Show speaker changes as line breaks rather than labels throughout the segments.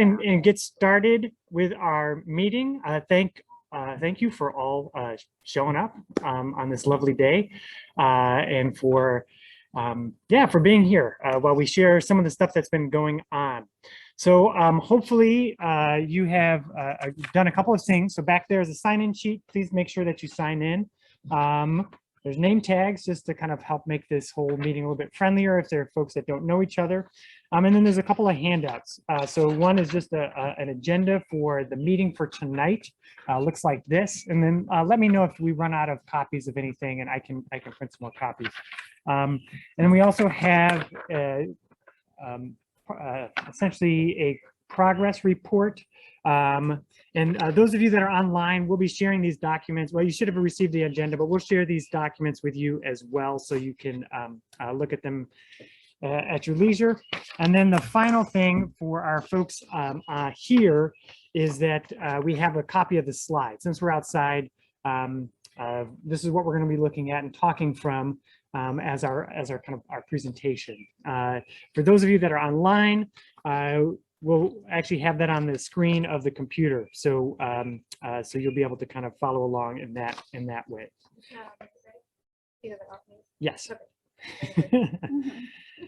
and get started with our meeting. Thank you for all showing up on this lovely day, and for being here while we share some of the stuff that's been going on. So hopefully you have done a couple of things. So back there is a sign-in sheet. Please make sure that you sign in. There's name tags just to kind of help make this whole meeting a little bit friendlier if there are folks that don't know each other. And then there's a couple of handouts. So one is just an agenda for the meeting for tonight. Looks like this. And then let me know if we run out of copies of anything, and I can print some more copies. And then we also have essentially a progress report. And those of you that are online, we'll be sharing these documents. Well, you should have received the agenda, but we'll share these documents with you as well, so you can look at them at your leisure. And then the final thing for our folks here is that we have a copy of the slides. Since we're outside, this is what we're going to be looking at and talking from as our kind of our presentation. For those of you that are online, we'll actually have that on the screen of the computer, so so you'll be able to kind of follow along in that way. Yes.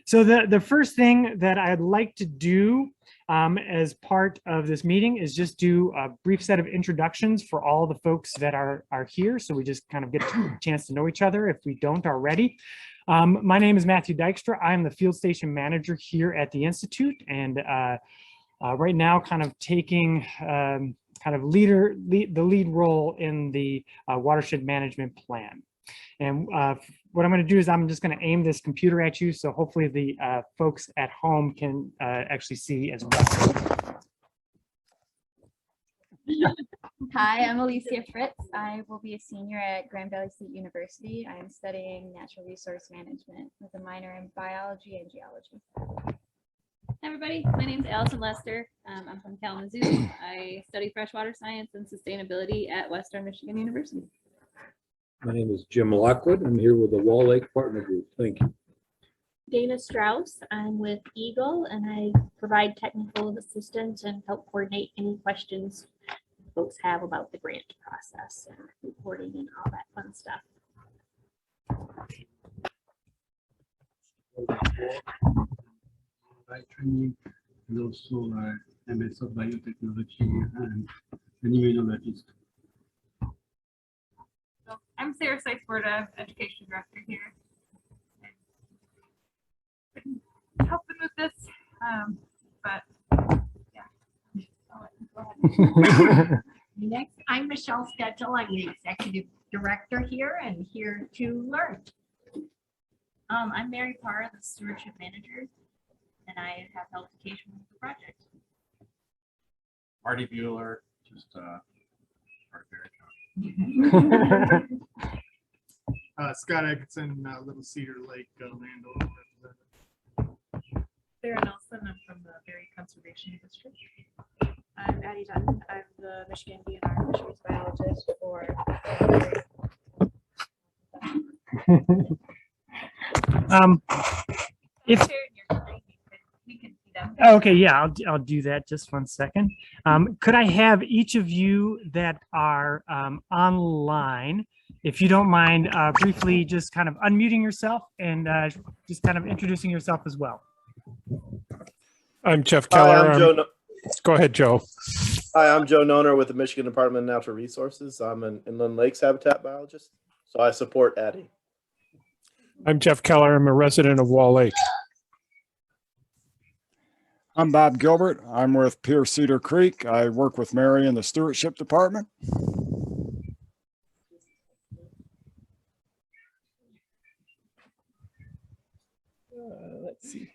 So the first thing that I'd like to do as part of this meeting is just do a brief set of introductions for all the folks that are here, so we just kind of get a chance to know each other if we don't already. My name is Matthew Dykstra. I'm the field station manager here at the Institute, and right now kind of taking kind of the lead role in the watershed management plan. And what I'm going to do is I'm just going to aim this computer at you, so hopefully the folks at home can actually see as well.
Hi, I'm Alicia Fritz. I will be a senior at Grand Valley State University. I am studying natural resource management with a minor in biology and geology.
Hi everybody, my name is Allison Lester. I'm from Kalamazoo. I study freshwater science and sustainability at Western Michigan University.
My name is Jim Lockwood. I'm here with the Wall Lake Partner Group. Thank you.
Dana Strauss. I'm with Eagle, and I provide technical assistance and help coordinate any questions folks have about the grant process and reporting and all that fun stuff.
Training and also MS of biotechnology and immunologist.
So I'm Sarah Sykes-Borda, Education Director here. Been helping with this, but yeah.
Go ahead. Next, I'm Michelle Stetzel. I'm the Executive Director here and here to learn.
I'm Mary Parr, the Stewardship Manager, and I have helped occasionally with the project.
Marty Bueller, just
Scott Atkinson, Little Cedar Lake landowner representative.
Sarah Nelson, I'm from the Berry Conservation District.
I'm Addie Dunn. I'm the Michigan DNR fisheries biologist for.
If okay, yeah, I'll do that. Just 1 second. Could I have each of you that are online, if you don't mind, briefly just kind of unmuting yourself and just kind of introducing yourself as well.
I'm Jeff Keller.
Hi,
go ahead, Joe.
Hi, I'm Joe Noner with the Michigan Department of Natural Resources. I'm an inland lakes habitat biologist, so I support Addie.
I'm Jeff Keller. I'm a resident of Wall Lake.
I'm Bob Gilbert. I'm with Pierce Cedar Creek. I work with Mary in the stewardship department.
Let's see.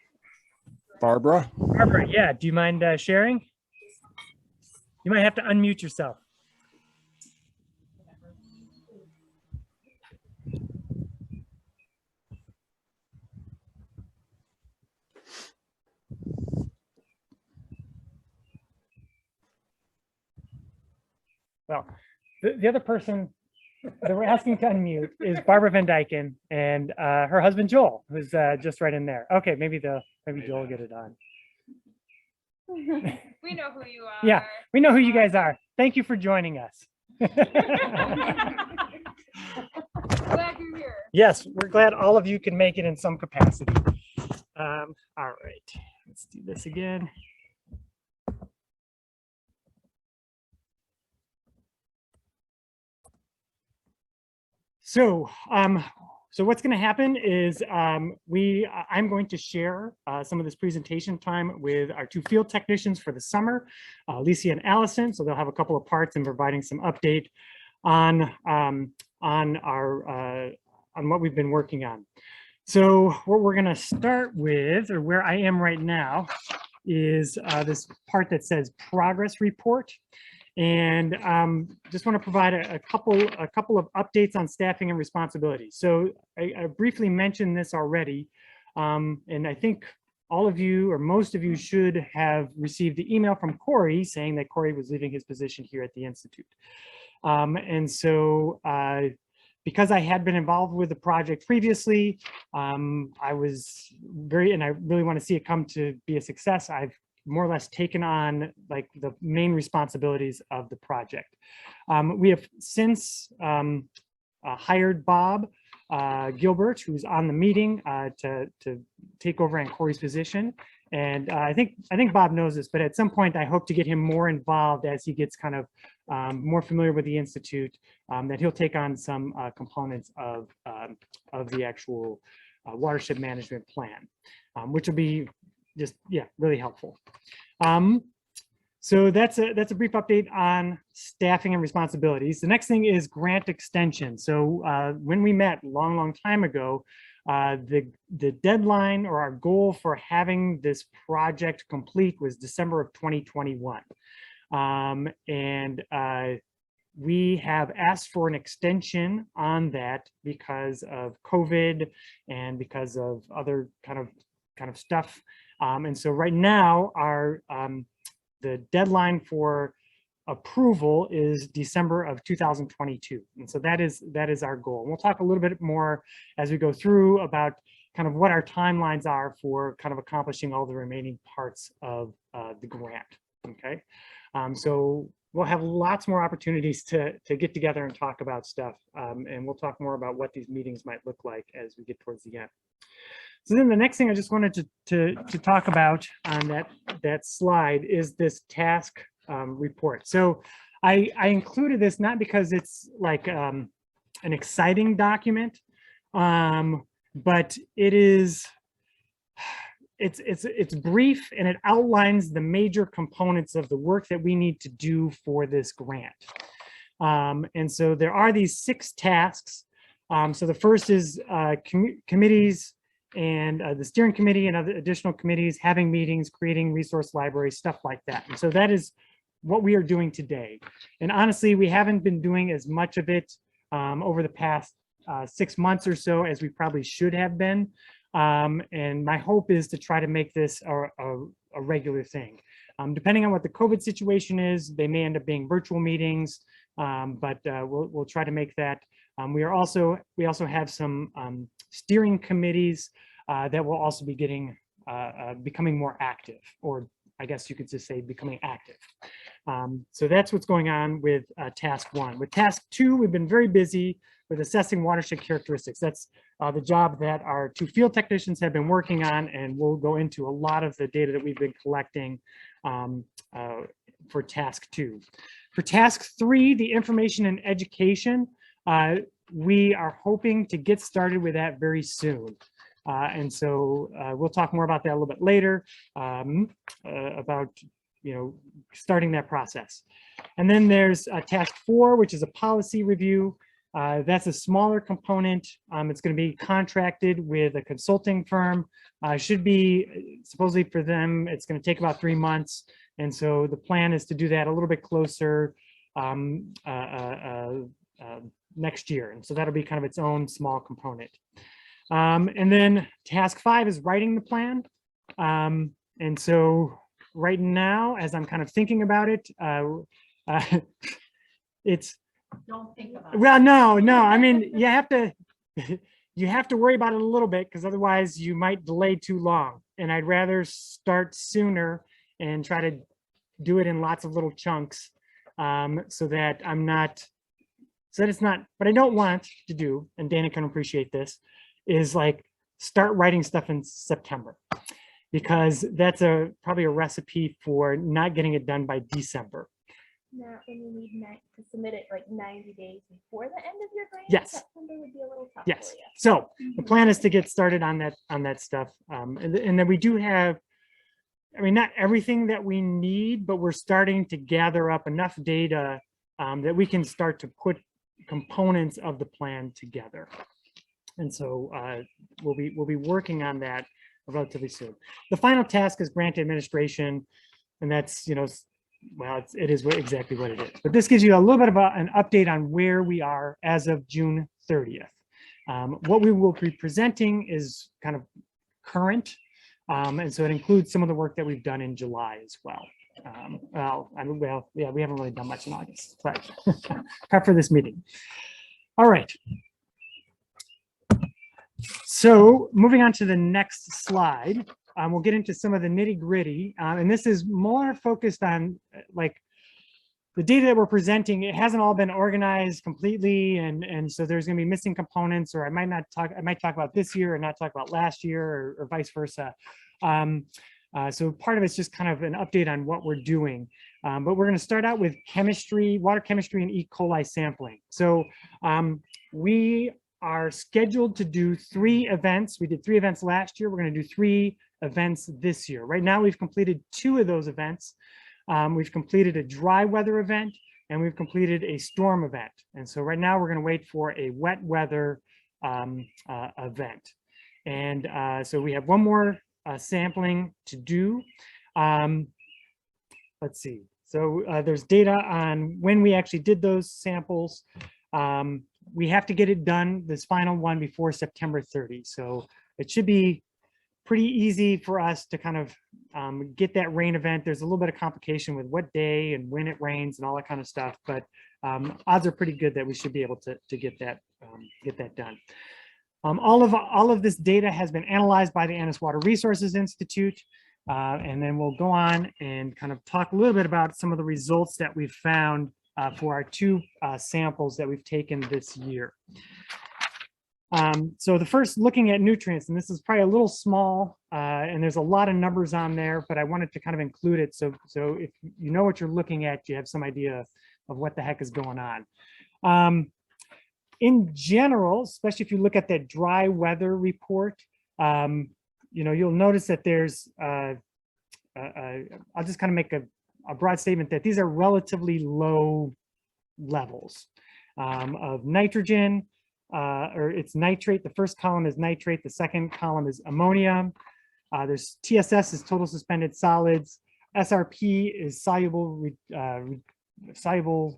Barbara.
Barbara, yeah. Do you mind sharing? You might have to unmute yourself. Well, the other person that we're asking to unmute is Barbara Van Dyken and her husband Joel, who's just right in there. Okay, maybe Joel will get it on.
We know who you are.
Yeah, we know who you guys are. Thank you for joining us.
Glad you're here.
Yes, we're glad all of you can make it in some capacity. All right, let's do this again. So, so what's going to happen is I'm going to share some of this presentation time with our two field technicians for the summer, Alicia and Allison. So they'll have a couple of parts in providing some update on what we've been working on. So what we're going to start with, or where I am right now, is this part that says progress report. And just want to provide a couple of updates on staffing and responsibilities. So I briefly mentioned this already, and I think all of you or most of you should have received the email from Corey saying that Corey was leaving his position here at the Institute. And so because I had been involved with the project previously, I was and I really want to see it come to be a success. I've more or less taken on like the main responsibilities of the project. We have since hired Bob Gilbert, who's on the meeting, to take over in Corey's position. And I think Bob knows this, but at some point I hope to get him more involved as he gets kind of more familiar with the Institute, that he'll take on some components of the actual watershed management plan, which will be just, yeah, really helpful. So that's a brief update on staffing and responsibilities. The next thing is grant extension. So when we met a long time ago, the deadline or our goal for having this project complete was December of 2021. We have asked for an extension on that because of COVID and because of other kind of stuff. And so right now the deadline for approval is December of 2022. And so that is our goal. And we'll talk a little bit more as we go through about kind of what our timelines are for kind of accomplishing all the remaining parts of the grant. Okay. So we'll have lots more opportunities to get together and talk about stuff. And we'll talk more about what these meetings might look like as we get towards the end. So then the next thing I just wanted to talk about on that slide is this task report. So I included this not because it's like an exciting document, but it's brief and it outlines the major components of the work that we need to do for this grant. And so there are these 6 tasks. So the first is committees and the steering committee and other additional committees having meetings, creating resource libraries, stuff like that. And so that is what we are doing today. And honestly, we haven't been doing as much of it over the past 6 months or so as we probably should have been. And my hope is to try to make this a regular thing. Depending on what the COVID situation is, they may end up being virtual meetings, but we'll try to make that. We also have some steering committees that will also be becoming more active, or I guess you could just say becoming active. So that's what's going on with task 1. With task 2, we've been very busy with assessing watershed characteristics. That's the job that our 2 field technicians have been working on, and we'll go into a lot of the data that we've been collecting for task 2. For task 3, the information and education, we are hoping to get started with that very soon. And so we'll talk more about that a little bit later, about starting that process. And then there's task 4, which is a policy review. That's a smaller component. It's going to be contracted with a consulting firm. Should be supposedly for them, it's going to take about 3 months. And so the plan is to do that a little bit closer next year. And so that'll be kind of its own small component. And then task 5 is writing the plan. And so right now, as I'm kind of thinking about it, it's,
Don't think about it.
well, no, I mean, you have to worry about it a little bit because otherwise you might delay too long. And I'd rather start sooner and try to do it in lots of little chunks, so that I'm not, so that it's not, what I don't want to do, and Dana can appreciate this, is like start writing stuff in September, because that's probably a recipe for not getting it done by December.
Not when you need to submit it like 90 days before the end of your grant.
Yes.
September would be a little tough
Yes.
for you.
So the plan is to get started on that stuff. And then we do have, I mean, not everything that we need, but we're starting to gather up enough data that we can start to put components of the plan together. And so we'll be working on that relatively soon. The final task is grant administration, and that's, you know, well, it is exactly what it is. But this gives you a little bit of an update on where we are as of June 30th. What we will be presenting is kind of current, and so it includes some of the work that we've done in July as well. Yeah, we haven't really done much in August, but prep for this meeting. All right. So moving on to the next slide, we'll get into some of the nitty gritty, and this is more focused on like the data that we're presenting. It hasn't all been organized completely, and so there's going to be missing components, or I might talk about this year and not talk about last year, or vice versa. So part of it's just kind of an update on what we're doing, but we're going to start out with chemistry, water chemistry, and E. coli sampling. So we are scheduled to do 3 events. We did 3 events last year. We're going to do 3 events this year. Right now, we've completed 2 of those events. We've completed a dry weather event, and we've completed a storm event. And so right now, we're going to wait for a wet weather event. And so we have one more sampling to do. Let's see. So there's data on when we actually did those samples. We have to get it done, this final one, before September 30. So it should be pretty easy for us to kind of get that rain event. There's a little bit of complication with what day and when it rains and all that kind of stuff, but odds are pretty good that we should be able to get that done. All of this data has been analyzed by the Annis Water Resources Institute, and then we'll go on and kind of talk a little bit about some of the results that we've found for our 2 samples that we've taken this year. So the first, looking at nutrients, and this is probably a little small, and there's a lot of numbers on there, but I wanted to kind of include it. So if you know what you're looking at, you have some idea of what the heck is going on. In general, especially if you look at that dry weather report, you know, you'll notice that there's, I'll just kind of make a broad statement that these are relatively low levels of nitrogen, or it's nitrate. The first column is nitrate. The second column is ammonia. There's TSS is total suspended solids. SRP is soluble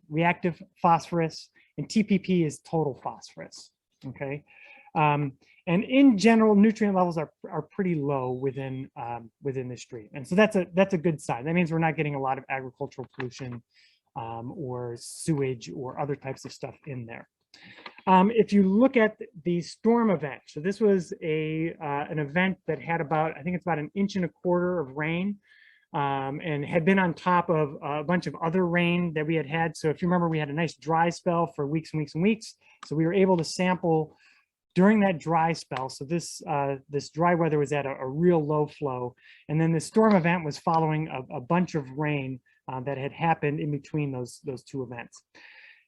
reactive phosphorus, and TPP is total phosphorus. Okay. And in general, nutrient levels are pretty low within the stream, and so that's a good sign. That means we're not getting a lot of agricultural pollution or sewage or other types of stuff in there. If you look at the storm event, so this was an event that had about, I think it's about 1.25 inches of rain, and had been on top of a bunch of other rain that we had. So if you remember, we had a nice dry spell for weeks and weeks and weeks. So we were able to sample during that dry spell. So this dry weather was at a real low flow. And then the storm event was following a bunch of rain that had happened in between those 2 events.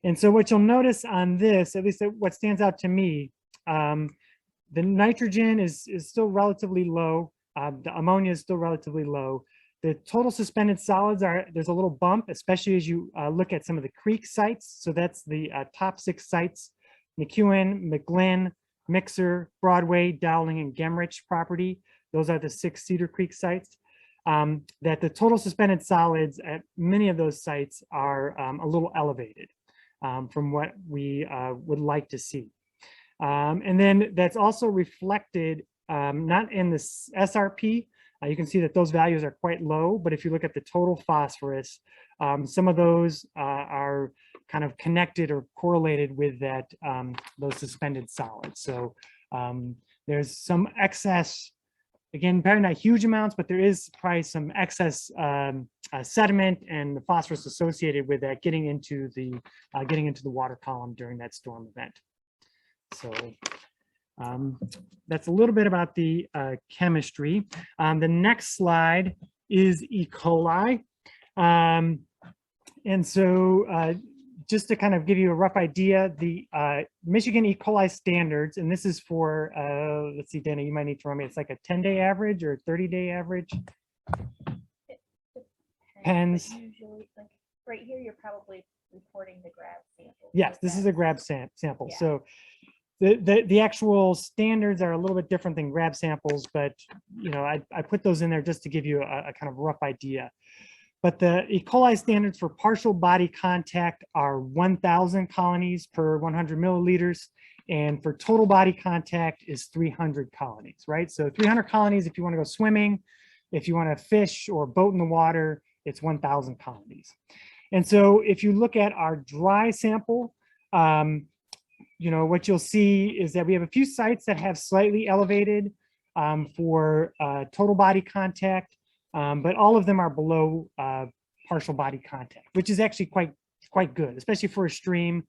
And so what you'll notice on this, at least what stands out to me, the nitrogen is still relatively low. The ammonia is still relatively low. The total suspended solids there's a little bump, especially as you look at some of the creek sites. So that's the top 6 sites: McEwen, McGlynn, Mixer, Broadway, Dowling, and Gemrich property. Those are the 6 Cedar Creek sites. That the total suspended solids at many of those sites are a little elevated from what we would like to see. And then that's also reflected not in the SRP. You can see that those values are quite low, but if you look at the total phosphorus, some of those are kind of connected or correlated with that those suspended solids. So there's some excess Again, probably not huge amounts, but there is probably some excess sediment and the phosphorus associated with that getting into the water column during that storm event. So that's a little bit about the chemistry. The next slide is E. coli. And so just to kind of give you a rough idea, the Michigan E. coli standards, and this is for, let's see, Dana, you might need to remind me, it's like a 10-day average or 30-day average? Depends.
Usually, like right here, you're probably reporting the grab sample.
Yes, this is a grab sample.
Yeah.
So the actual standards are a little bit different than grab samples, but I put those in there just to give you a kind of rough idea. But the E. coli standards for partial body contact are 1,000 colonies per 100 milliliters, and for total body contact is 300 colonies, right? So 300 colonies if you want to go swimming, if you want to fish or boat in the water, it's 1,000 colonies. And so if you look at our dry sample, what you'll see is that we have a few sites that have slightly elevated for total body contact, but all of them are below partial body contact, which is actually quite good, especially for a stream.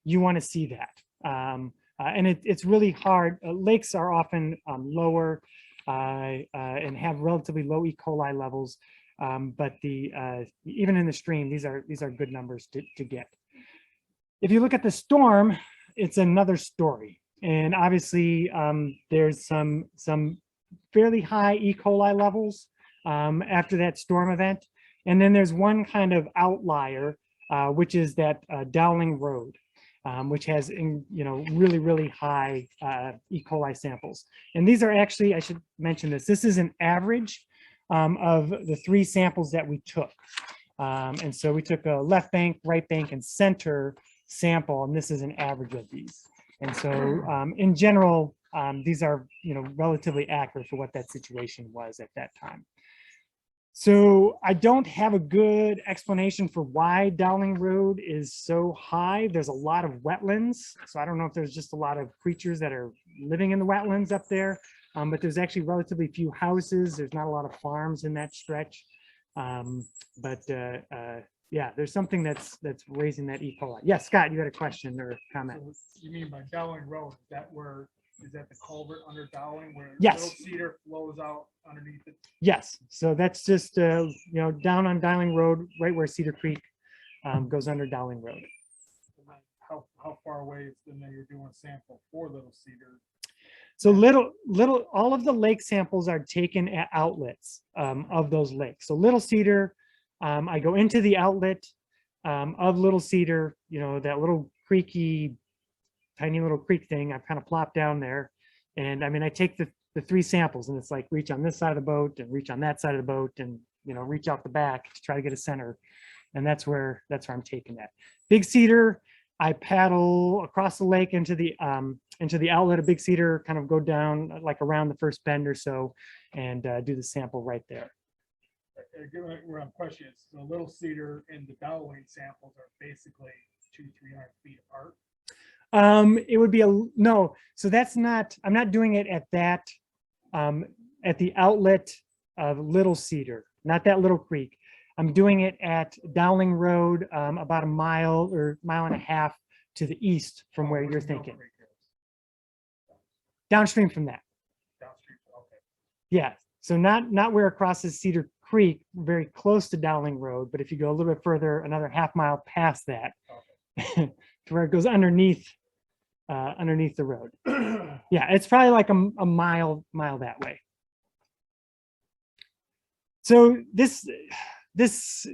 You want to see that. And it's really hard. Lakes are often lower and have relatively low E. coli levels, but even in the stream, these are good numbers to get. If you look at the storm, it's another story. And obviously, there's some fairly high E. coli levels after that storm event. And then there's one kind of outlier, which is that Dowling Road, which has really, really high E. coli samples. And these are actually, I should mention this is an average of the 3 samples that we took. And so we took a left bank, right bank, and center sample, and this is an average of these. And so in general, these are relatively accurate for what that situation was at that time. So I don't have a good explanation for why Dowling Road is so high. There's a lot of wetlands. So I don't know if there's just a lot of creatures that are living in the wetlands up there, but there's actually relatively few houses. There's not a lot of farms in that stretch. Yeah, there's something that's raising that E. coli. Yes, Scott, you had a question or comment.
So you mean by Dowling Road, is that the culvert under Dowling where
Yes.
Little Cedar flows out underneath it?
Yes, so that's just down on Dowling Road, right where Cedar Creek goes under Dowling Road.
And then how far away is then you're doing a sample for Little Cedar?
So all of the lake samples are taken at outlets of those lakes. So Little Cedar, I go into the outlet of Little Cedar, that little creaky, tiny little creek thing. I've kind of plopped down there, and I take the 3 samples, and it's like reach on this side of the boat and reach on that side of the boat, and reach out the back to try to get a center, and that's where I'm taking that. Big Cedar, I paddle across the lake into the outlet of Big Cedar, kind of go down like around the first bend or so, and do the sample right there.
We're on question. So Little Cedar and the Dowling samples are basically 200-300 feet apart.
It would be no. So that's not. I'm not doing it at that at the outlet of Little Cedar, not that little creek. I'm doing it at Dowling Road, about a mile or mile and a half to the east from where you're thinking. Downstream from that.
Downstream. Okay.
Yeah. So not where it crosses Cedar Creek, very close to Dowling Road, but if you go a little bit further, another half mile past that, okay. To where it goes underneath the road. Yeah, it's probably like a mile that way. So this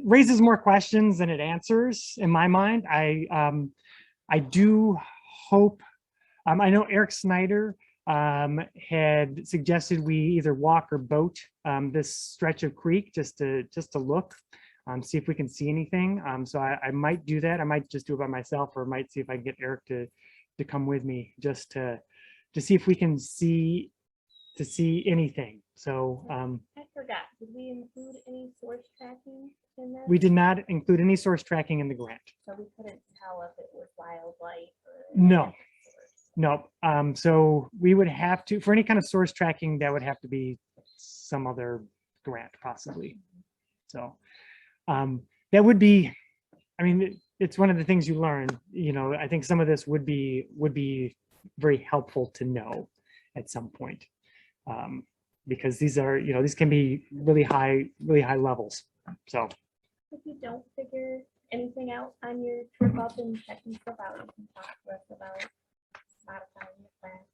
raises more questions than it answers in my mind. I do hope. I know Eric Snyder had suggested we either walk or boat this stretch of creek just to look, see if we can see anything. So I might do that. I might just do it by myself, or might see if I can get Eric to come with me just to see if we can see anything. So
I forgot. Did we include any source tracking in that?
we did not include any source tracking in the grant.
So we couldn't tell if it was wildlife or
No. No. So we would have to, for any kind of source tracking, that would have to be some other grant possibly. So that would be, I mean, it's one of the things you learn, you know. I think some of this would be very helpful to know at some point, because these are, you know, these can be really high levels. So
If you don't figure anything out on your trip up and checking stuff out, you can talk to us about modifying your class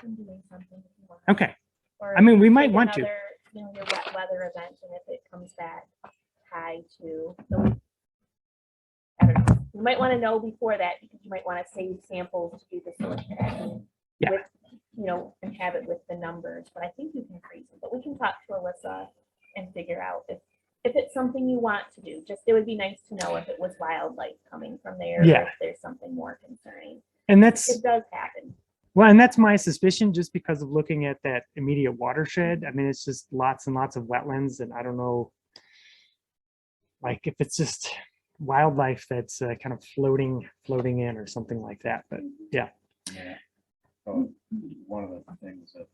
and doing something if you want.
okay,
Or
I mean, we
take
might want to.
another, you know, your wet weather event, and if it comes back high to the, I don't know, you might want to know before that, because you might want to save samples to do the source tracking.
Yeah.
With, you know, and have it with the numbers, but I think you can freeze them, but we can talk to Alyssa and figure out if it's something you want to do. Just, it would be nice to know if it was wildlife coming from there.
Yeah.
Or if there's something more concerning.
And that's,
It does happen.
well, and that's my suspicion, just because of looking at that immediate watershed. I mean, it's just lots and lots of wetlands, and I don't know, like, if it's just wildlife that's kind of floating in or something like that. But yeah.
Yeah. So one of the things that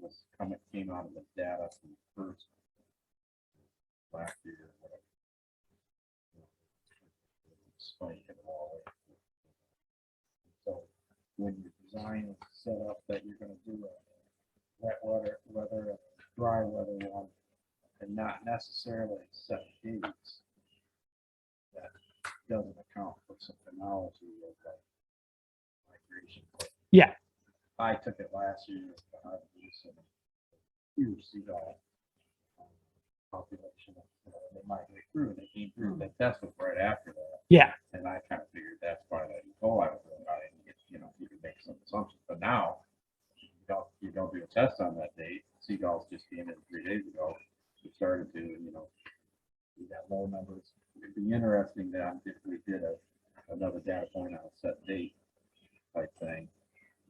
was came out of the data from the first last year, whatever, spike in all. So when you design a setup that you're going to do a wet weather, a dry weather one, and not necessarily set dates, that doesn't account for some phenology of like migration.
Yeah.
I took it last year. Some huge seagull population. They migrate through, and they came through. They tested right after that.
Yeah.
And I kind of figured that's why that E. coli was going out, and you know, you can make some assumptions. But now you don't do a test on that date. Seagulls just came in 3 days ago. We started to, you know, we got low numbers. It'd be interesting that if we did another data point on a set date type thing,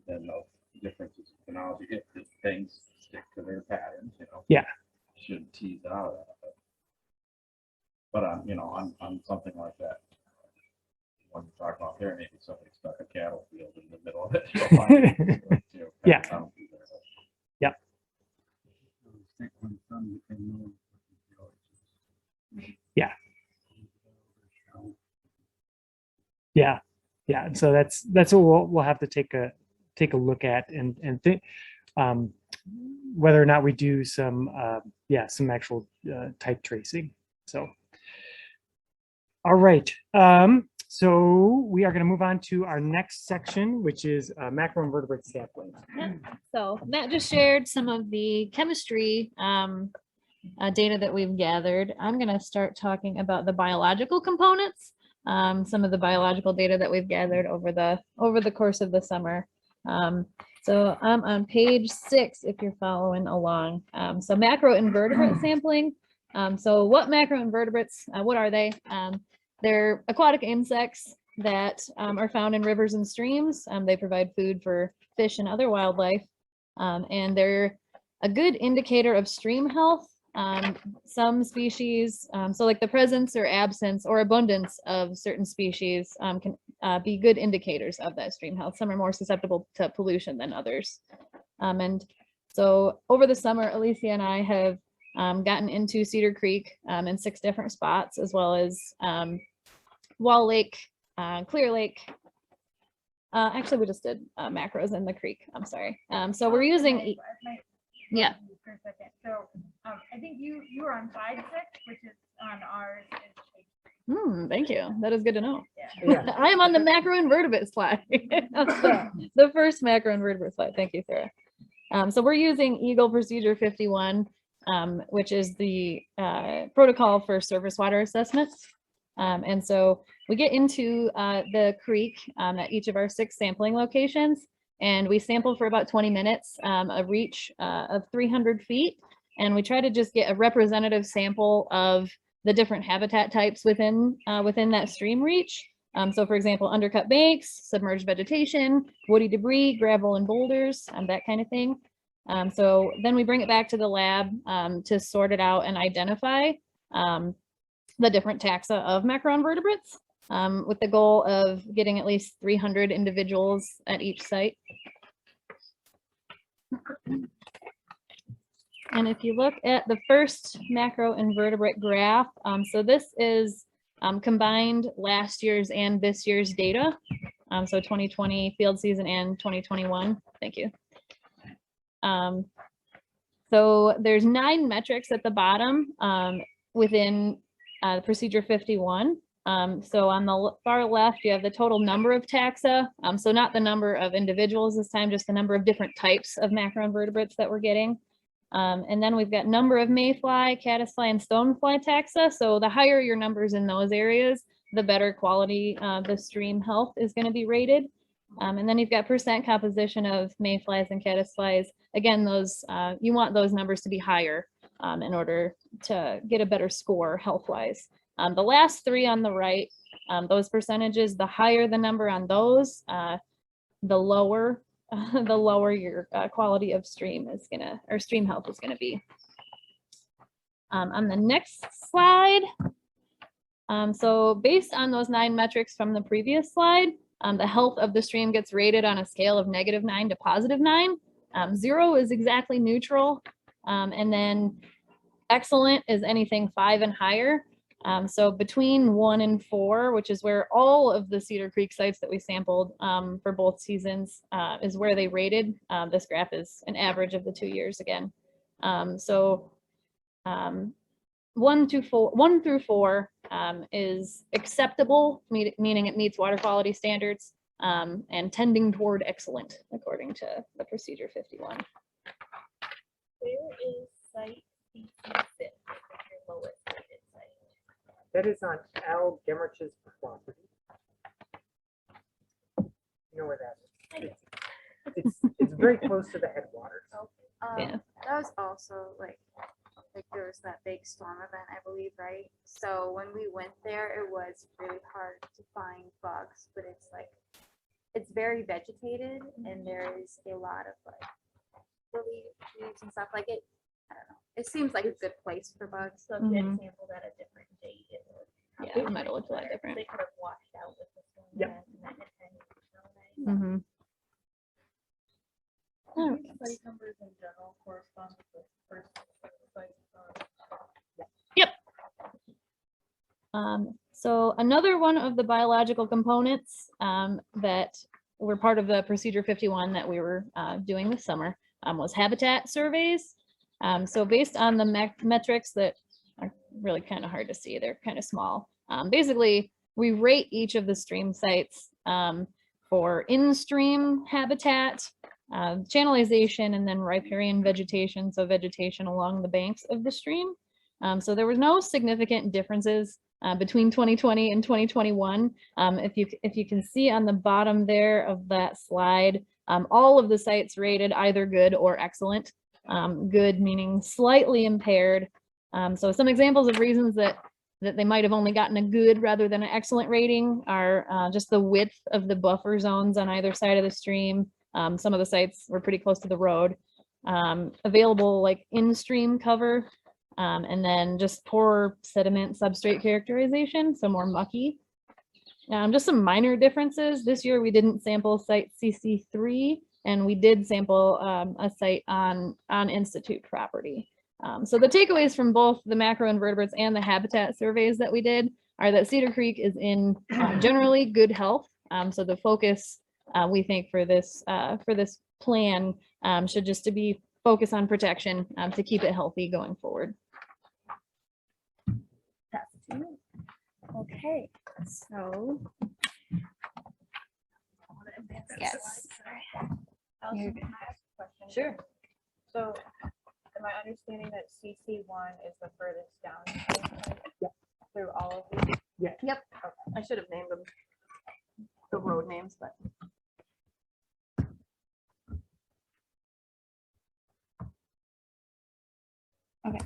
then those differences in phenology, if the things stick to their patterns, you know,
yeah,
should tease out of that. But on, you know, on something like that, when you talk about there, maybe somebody stuck a cattle field in the middle of it. You know,
yeah. Yep. Yeah. Yeah. Yeah. And so that's what we'll have to take a look at and think whether or not we do some some actual type tracing. So all right. So we are going to move on to our next section, which is macroinvertebrate sampling.
Yeah. So Matt just shared some of the chemistry data that we've gathered. I'm going to start talking about the biological components, some of the biological data that we've gathered over the course of the summer. So I'm on page 6 if you're following along. So macroinvertebrate sampling. So what macroinvertebrates, what are they? They're aquatic insects that are found in rivers and streams. They provide food for fish and other wildlife. And they're a good indicator of stream health. Some species, so like the presence or absence or abundance of certain species can be good indicators of that stream health. Some are more susceptible to pollution than others. And so over the summer, Alicia and I have gotten into Cedar Creek in 6 different spots, as well as Wall Lake, Clear Lake. Actually, we just did macros in the creek. I'm sorry. So we're using, yeah.
For a second. So I think you were on 5-6, which is on ours.
Thank you. That is good to know.
Yeah.
I am on the macroinvertebrate slide. the first macroinvertebrate slide. Thank you, Sarah. So we're using Eagle Procedure 51, which is the protocol for surface water assessments. And so we get into the creek at each of our 6 sampling locations, and we sample for about 20 minutes, a reach of 300 feet. And we try to just get a representative sample of the different habitat types within that stream reach. So for example, undercut banks, submerged vegetation, woody debris, gravel and boulders, that kind of thing. So then we bring it back to the lab to sort it out and identify the different taxa of macroinvertebrates with the goal of getting at least 300 individuals at each site. And if you look at the first macroinvertebrate graph, so this is combined last year's and this year's data. So 2020 field season and 2021. Thank you. So there's 9 metrics at the bottom within procedure 51. So on the far left, you have the total number of taxa. So not the number of individuals this time, just the number of different types of macroinvertebrates that we're getting. And then we've got number of mayfly, caddisfly, and stonefly taxa. So the higher your numbers in those areas, the better quality the stream health is going to be rated. And then you've got percent composition of mayflies and caddisflies. Again, those you want those numbers to be higher in order to get a better score health-wise. The last 3 on the right, those percentages, the higher the number on those, the lower your quality of stream is gonna, or stream health is gonna be. On the next slide, so based on those 9 metrics from the previous slide, the health of the stream gets rated on a scale of -9 to +9. 0 is exactly neutral, and then excellent is anything 5 and higher. So between 1 and 4, which is where all of the Cedar Creek sites that we sampled for both seasons is where they rated. This graph is an average of the 2 years again. 1 through 4 is acceptable, meaning it meets water quality standards, and tending toward excellent, according to the procedure 51.
Where is site CC6, your lowest rated site?
That is on Al Gemrich's property. You know where that is? It's very close to the headwaters.
Yeah. That was also like there was that big storm event, I believe, right? So when we went there, it was really hard to find bugs, but it's very vegetated and there is a lot of really leaves and stuff like it. I don't know. It seems like a good place for bugs.
So if you had sampled at a different date, it would.
Yeah, it might have looked a lot different.
They could have washed out with the storm.
Yep.
Site numbers in general correspond with the first site.
Yep. So another one of the biological components that were part of the procedure 51 that we were doing this summer was habitat surveys. So based on the metrics that are really kind of hard to see, they're kind of small. Basically, we rate each of the stream sites for in-stream habitat, channelization, and then riparian vegetation, so vegetation along the banks of the stream. So there was no significant differences between 2020 and 2021. If you can see on the bottom there of that slide, all of the sites rated either good or excellent. Good meaning slightly impaired. So some examples of reasons that they might have only gotten a good rather than an excellent rating are just the width of the buffer zones on either side of the stream. Some of the sites were pretty close to the road. Available like in-stream cover, and then just poor sediment substrate characterization, so more mucky. Just some minor differences. This year we didn't sample site CC3, and we did sample a site on Institute property. So the takeaways from both the macroinvertebrates and the habitat surveys that we did are that Cedar Creek is in generally good health. So the focus we think for this plan should just to be focus on protection to keep it healthy going forward.
Okay, so yes.
Allison, can I ask a question?
Sure.
So, am I understanding that CC1 is the furthest down?
Yep.
Through all of these?
Yeah.
Yep. I should have named them the road names, but.
Okay.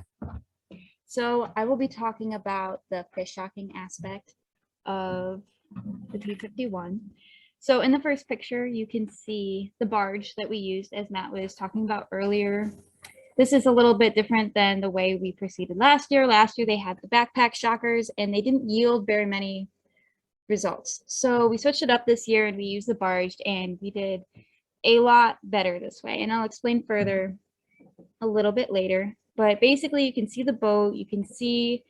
So I will be talking about the fish stocking aspect of the P51. So in the first picture, you can see the barge that we used, as Matt was talking about earlier. This is a little bit different than the way we proceeded last year. Last year, they had the backpack shockers and they didn't yield very many results. So we switched it up this year and we used the barge and we did a lot better this way. And I'll explain further a little bit later. But basically you can see the boat, you can see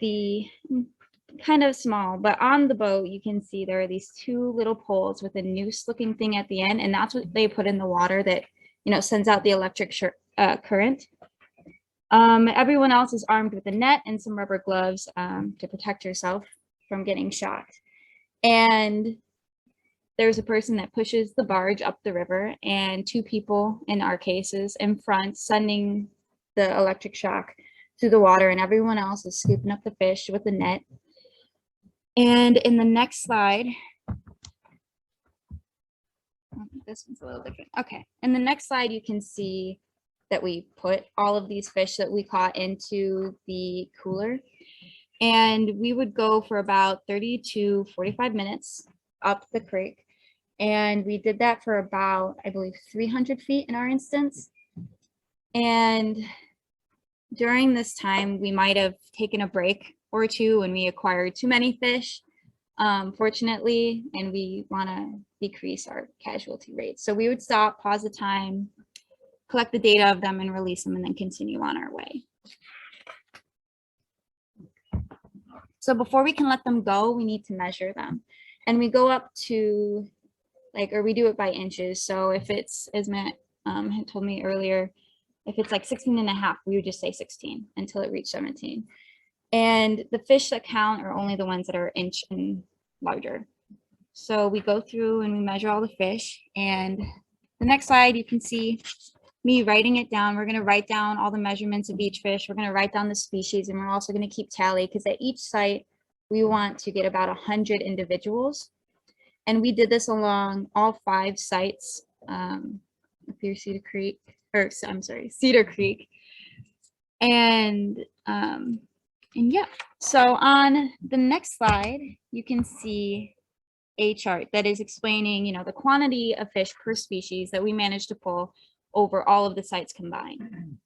the kind of small, but on the boat you can see there are these two little poles with a noose looking thing at the end, and that's what they put in the water that, you know, sends out the electric current. Everyone else is armed with a net and some rubber gloves to protect yourself from getting shocked. And there's a person that pushes the barge up the river, and two people, in our cases, in front, sending the electric shock through the water, and everyone else is scooping up the fish with the net. And in the next slide, this one's a little different. Okay, in the next slide, you can see that we put all of these fish that we caught into the cooler, and we would go for about 30 to 45 minutes up the creek. And we did that for about, I believe, 300 feet in our instance. And during this time, we might have taken a break or two when we acquired too many fish, fortunately, and we want to decrease our casualty rate. So we would stop, pause the time, collect the data of them and release them, and then continue on our way. So before we can let them go, we need to measure them. And we go up to or we do it by inches. So if it's, as Matt had told me earlier, if it's like 16 and a half, we would just say 16 until it reached 17. And the fish that count are only the ones that are inch and larger. So we go through and we measure all the fish. And the next slide, you can see me writing it down. We're going to write down all the measurements of each fish. We're going to write down the species, and we're also going to keep tally, because at each site, we want to get about 100 individuals. And we did this along all 5 sites up here, Cedar Creek. And yeah, so on the next slide, you can see a chart that is explaining, you know, the quantity of fish per species that we managed to pull over all of the sites combined.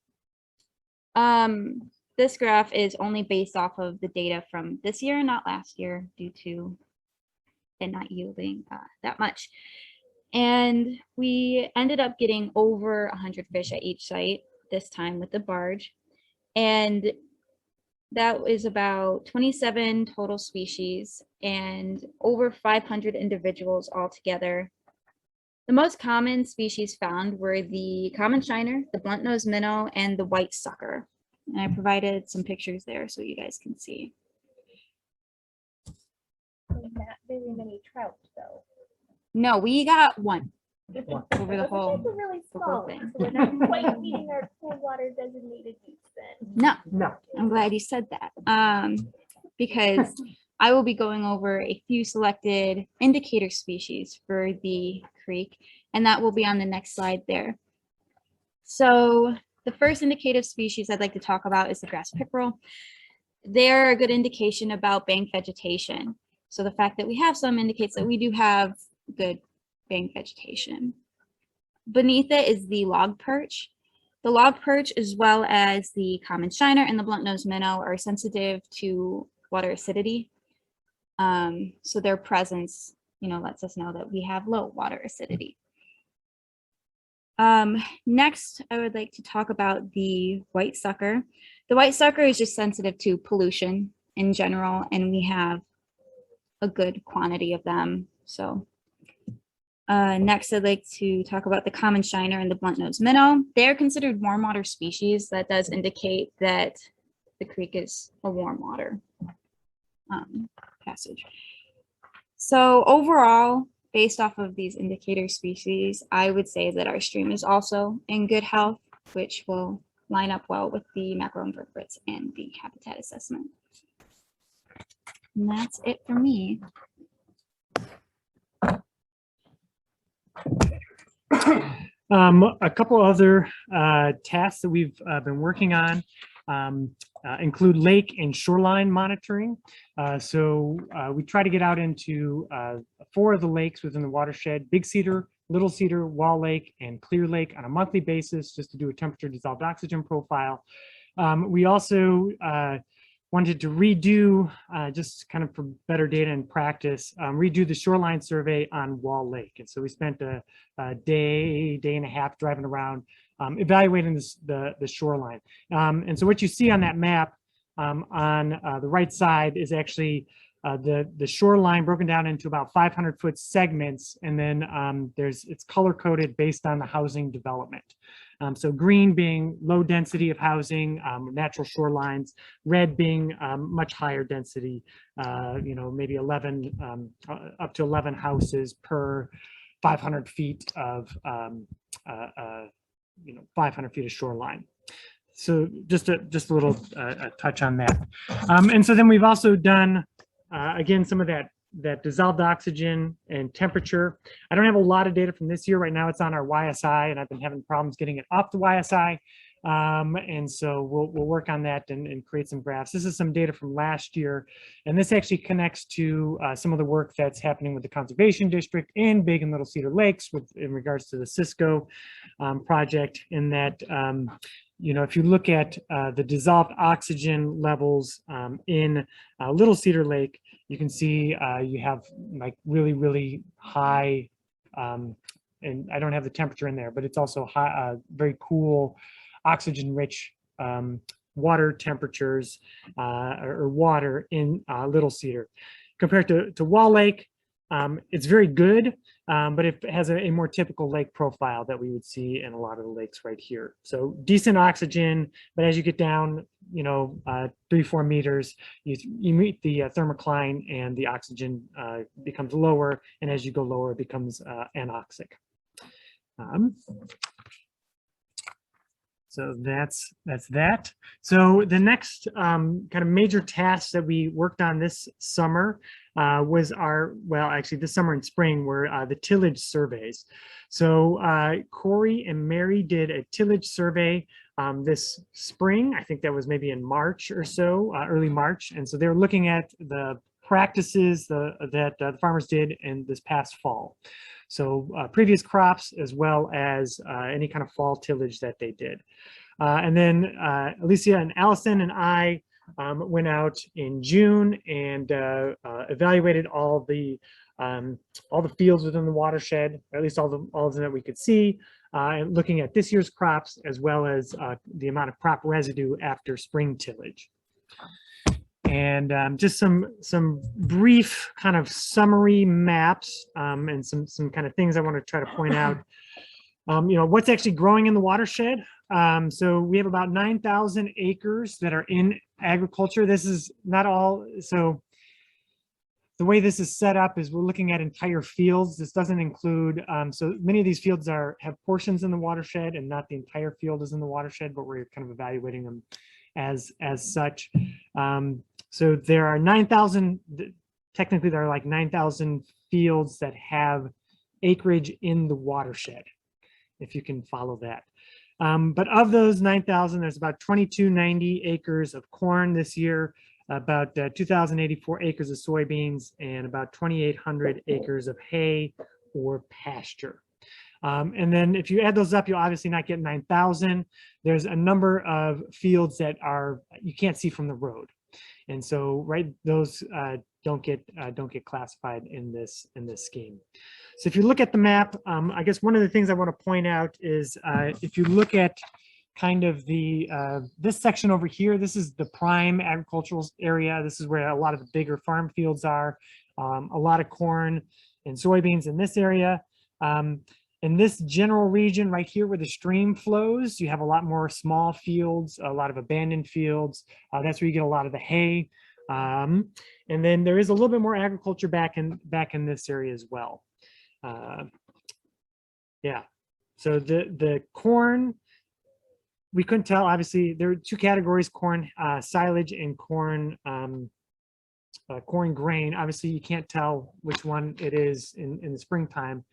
This graph is only based off of the data from this year, not last year, due to it not yielding that much. And we ended up getting over 100 fish at each site this time with the barge. And that is about 27 total species and over 500 individuals altogether. The most common species found were the common shiner, the blunt-nosed minnow, and the white sucker. And I provided some pictures there so you guys can see.
Not very many trout, though.
No, we got one over the
But
whole,
those are really
the whole
small,
thing.
so we're not quite meeting our cool water designated use then.
No, I'm glad you said that. Because I will be going over a few selected indicator species for the creek, and that will be on the next slide there. So the first indicative species I'd like to talk about is the grass pickerel. They're a good indication about bank vegetation. So the fact that we have some indicates that we do have good bank vegetation. Beneath it is the log perch. The log perch, as well as the common shiner and the blunt-nosed minnow, are sensitive to water acidity. So their presence, you know, lets us know that we have low water acidity. Next, I would like to talk about the white sucker. The white sucker is just sensitive to pollution in general, and we have a good quantity of them. So next, I'd like to talk about the common shiner and the blunt-nosed minnow. They're considered warm water species. That does indicate that the creek is a warm water passage. So overall, based off of these indicator species, I would say that our stream is also in good health, which will line up well with the macroinvertebrates and the habitat assessment. And that's it for me.
A couple other tasks that we've been working on include lake and shoreline monitoring. So we try to get out into 4 of the lakes within the watershed: Big Cedar, Little Cedar, Wall Lake, and Clear Lake on a monthly basis, just to do a temperature dissolved oxygen profile. We also wanted to redo, just kind of for better data and practice, redo the shoreline survey on Wall Lake. And so we spent a day and a half driving around evaluating the shoreline. And so what you see on that map on the right side is actually the shoreline broken down into about 500-foot segments, and then it's color coded based on the housing development. So green being low density of housing, natural shorelines, red being much higher density, maybe 11 up to 11 houses per 500 feet of 500 feet of shoreline. So just a little touch on that. And so then we've also done again some of that dissolved oxygen and temperature. I don't have a lot of data from this year. Right now it's on our YSI, and I've been having problems getting it off the YSI. And so we'll work on that and create some graphs. This is some data from last year, and this actually connects to some of the work that's happening with the Conservation District in Big and Little Cedar Lakes in regards to the Cisco project, in that if you look at the dissolved oxygen levels in Little Cedar Lake, you can see you have like really, really high, and I don't have the temperature in there, but it's also high, very cool, oxygen-rich water temperatures or water in Little Cedar. Compared to Wall Lake, it's very good, but it has a more typical lake profile that we would see in a lot of the lakes right here. So decent oxygen, but as you get down, 3-4 meters, you meet the thermocline, and the oxygen becomes lower, and as you go lower, it becomes anoxic. So that's that. So the next kind of major task that we worked on this summer was actually this summer and spring were the tillage surveys. So Corey and Mary did a tillage survey this spring. I think that was maybe in March or so, early March. And so they were looking at the practices that the farmers did in this past fall. So previous crops, as well as any kind of fall tillage that they did. And then Alicia and Allison and I went out in June and evaluated all the fields within the watershed, or at least all of them that we could see, and looking at this year's crops, as well as the amount of crop residue after spring tillage. And just some brief kind of summary maps and some kind of things I want to try to point out. What's actually growing in the watershed. So we have about 9,000 acres that are in agriculture. This is not all. So the way this is set up is we're looking at entire fields. This doesn't include, so many of these fields have portions in the watershed, and not the entire field is in the watershed, but we're kind of evaluating them as such. So there are 9,000, technically there are like 9,000 fields that have acreage in the watershed, if you can follow that. But of those 9,000, there's about 2,290 acres of corn this year, about 2,084 acres of soybeans, and about 2,800 acres of hay or pasture. And then if you add those up, you'll obviously not get 9,000. There's a number of fields that you can't see from the road. And so, those don't get classified in this scheme. So if you look at the map, I guess one of the things I want to point out is if you look at kind of this section over here, this is the prime agricultural area. This is where a lot of the bigger farm fields are. A lot of corn and soybeans in this area. In this general region right here where the stream flows, you have a lot more small fields, a lot of abandoned fields. That's where you get a lot of the hay. And then there is a little bit more agriculture back in this area as well. Yeah, so the corn, we couldn't tell. Obviously, there are two categories: corn silage and corn grain. Obviously, you can't tell which one it is in the springtime.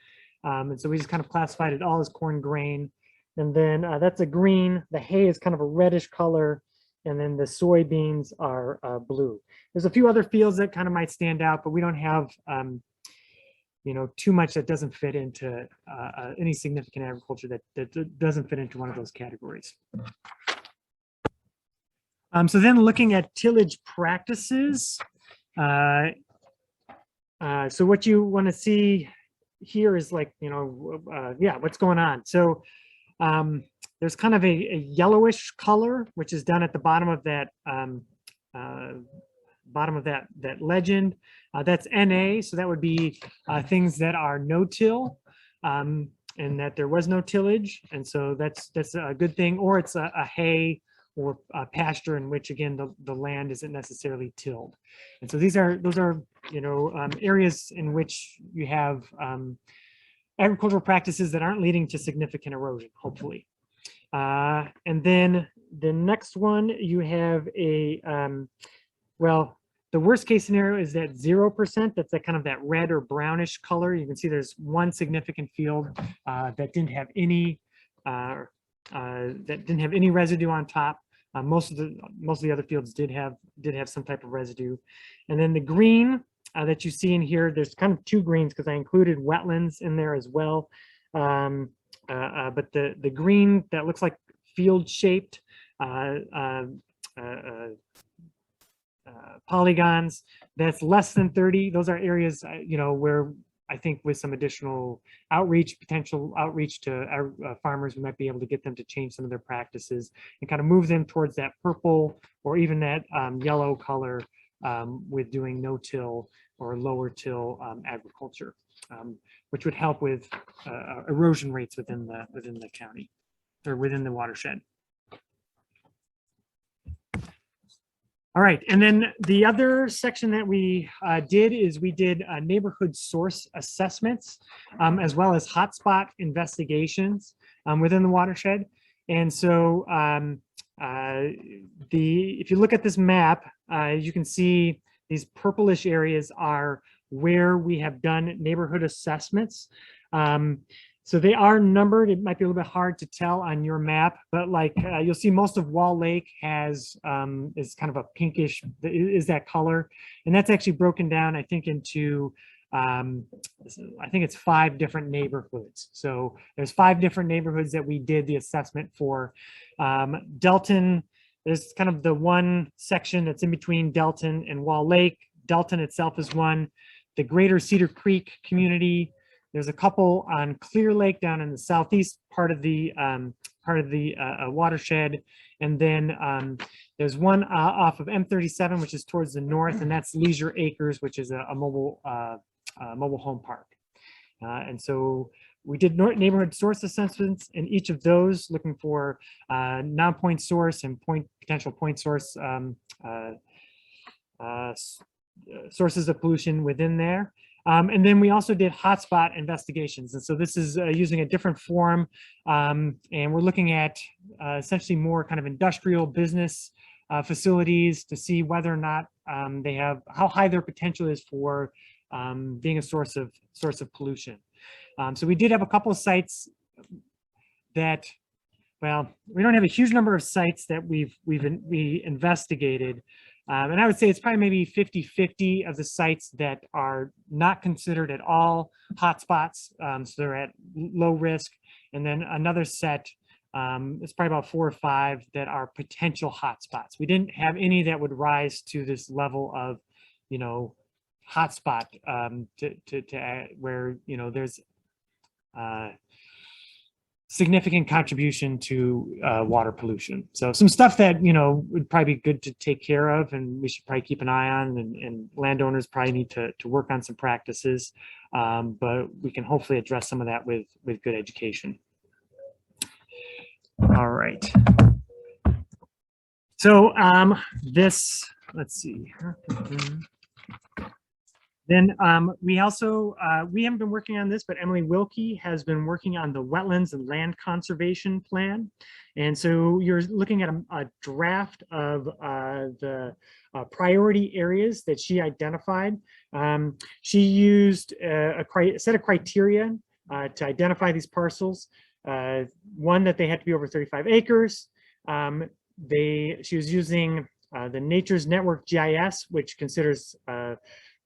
And so we just kind of classified it all as corn grain. And then that's a green. The hay is kind of a reddish color. And then the soybeans are blue. There's a few other fields that kind of might stand out, but we don't have too much that doesn't fit into any significant agriculture that doesn't fit into one of those categories. So then looking at tillage practices. So what you want to see here is like, what's going on. So there's kind of a yellowish color, which is down at the bottom of that that legend. That's NA, so that would be things that are no-till, and that there was no tillage, and so that's a good thing. Or it's a hay or a pasture in which, again, the land isn't necessarily tilled. And so those are areas in which you have agricultural practices that aren't leading to significant erosion, hopefully. And then the next one, you have well, the worst case scenario is that 0%. That's that kind of that red or brownish color. You can see there's one significant field that didn't have any residue on top. Most of the other fields did have some type of residue. And then the green that you see in here, there's kind of two greens because I included wetlands in there as well. But the green that looks like field shaped polygons, that's less than 30. Those are areas, where I think with some additional potential outreach to our farmers, we might be able to get them to change some of their practices and kind of move them towards that purple or even that yellow color with doing no-till or lower till agriculture, which would help with erosion rates within the county or within the watershed. All right, and then the other section that we did is we did neighborhood source assessments, as well as hotspot investigations within the watershed. And so if you look at this map, you can see these purplish areas are where we have done neighborhood assessments. So they are numbered. It might be a little bit hard to tell on your map, but like you'll see most of Wall Lake is kind of a pinkish, is that color. And that's actually broken down, I think, into, I think it's 5 different neighborhoods. So there's 5 different neighborhoods that we did the assessment for. Delton, there's kind of the one section that's in between Delton and Wall Lake. Delton itself is one. The greater Cedar Creek community. There's a couple on Clear Lake down in the southeast part of the watershed, and then there's one off of M37, which is towards the north, and that's Leisure Acres, which is a mobile home park. And so we did neighborhood source assessments in each of those, looking for non-point source and potential point source sources of pollution within there. And then we also did hotspot investigations. And so this is using a different form. And we're looking at essentially more kind of industrial business facilities to see whether or not they have, how high their potential is for being a source of pollution. So we did have a couple of sites that, well, we don't have a huge number of sites that we investigated. And I would say it's probably maybe 50-50 of the sites that are not considered at all hotspots. So they're at low risk. And then another set, it's probably about 4 or 5 that are potential hotspots. We didn't have any that would rise to this level of, hotspot where, there's significant contribution to water pollution. So some stuff that, would probably be good to take care of and we should probably keep an eye on, and landowners probably need to work on some practices, but we can hopefully address some of that with good education. All right. So let's see. Then we also, we haven't been working on this, but Emily Wilkie has been working on the wetlands and land conservation plan. And so you're looking at a draft of the priority areas that she identified. She used a set of criteria to identify these parcels. One, that they had to be over 35 acres. She was using the Nature's Network GIS, which considers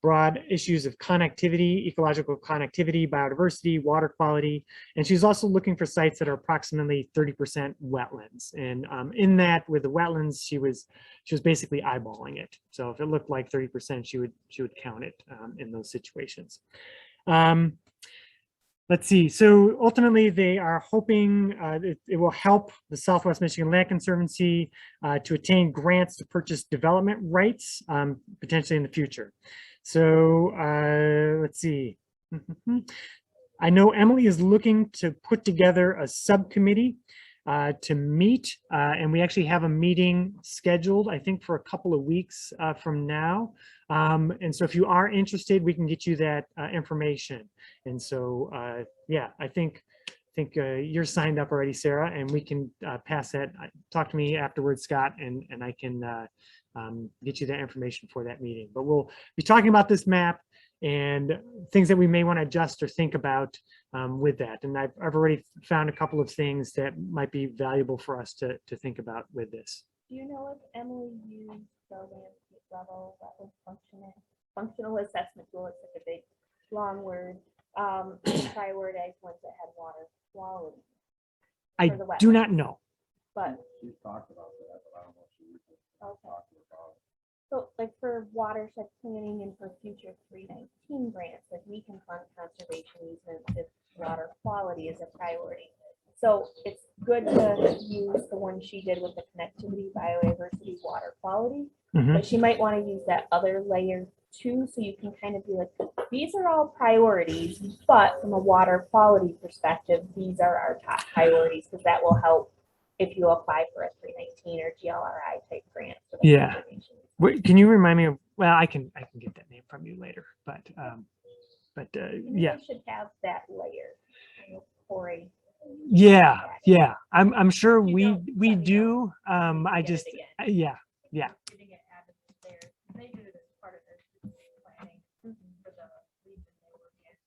broad issues of connectivity, ecological connectivity, biodiversity, water quality. And she's also looking for sites that are approximately 30% wetlands. And in that, with the wetlands, she was basically eyeballing it. So if it looked like 30%, she would count it in those situations. let's see. So ultimately, they are hoping it will help the Southwest Michigan Land Conservancy to attain grants to purchase development rights potentially in the future. So let's see. I know Emily is looking to put together a subcommittee to meet, and we actually have a meeting scheduled, I think, for a couple of weeks from now. And so if you are interested, we can get you that information. And so, yeah, I think you're signed up already, Sarah, and we can pass that. Talk to me afterwards, Scott, and I can get you that information for that meeting. But we'll be talking about this map and things that we may want to adjust or think about with that. And I've already found a couple of things that might be valuable for us to think about with this.
Do you know if Emily used the landscape level functional assessment tool? It's like a big long word. Prioritize ones that had water quality.
I do not know.
But
She's talked about that, but I don't know if she was talking about.
so like for watershed planning and for future 319 grants, like we can fund conservation easements if water quality is a priority. So it's good to use the one she did with the connectivity, biodiversity, water quality, but she might want to use that other layer too, so you can kind of be like, these are all priorities, but from a water quality perspective, these are our top priorities, because that will help if you apply for a 319 or GLRI type grant. For the
Yeah.
conservation.
Wait, can you remind me of, well, I can get that name from you later, but yeah.
We should have that layer. Corey.
Yeah, yeah. I'm sure we do. I just yeah.
Getting it added there. They did it as part of their planning for the region they were in.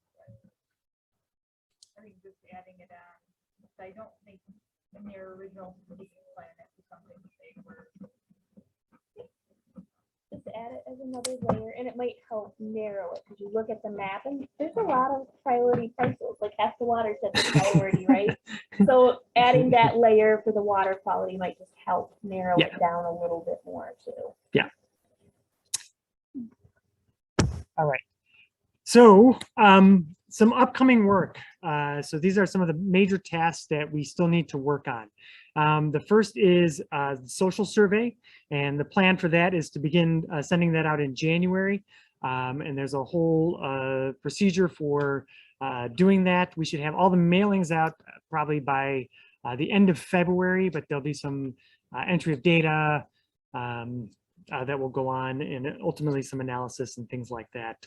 I think just adding it on. I don't think in their original strategic plan it was something that they were.
Just add it as another layer, and it might help narrow it, because you look at the map and there's a lot of priority parcels, like half the watershed is priority, right? So adding that layer for the water quality might just help narrow it down a little bit more too.
Yeah. All right. So some upcoming work. So these are some of the major tasks that we still need to work on. The first is the social survey, and the plan for that is to begin sending that out in January. And there's a whole procedure for doing that. We should have all the mailings out probably by the end of February, but there'll be some entry of data that will go on, and ultimately some analysis and things like that.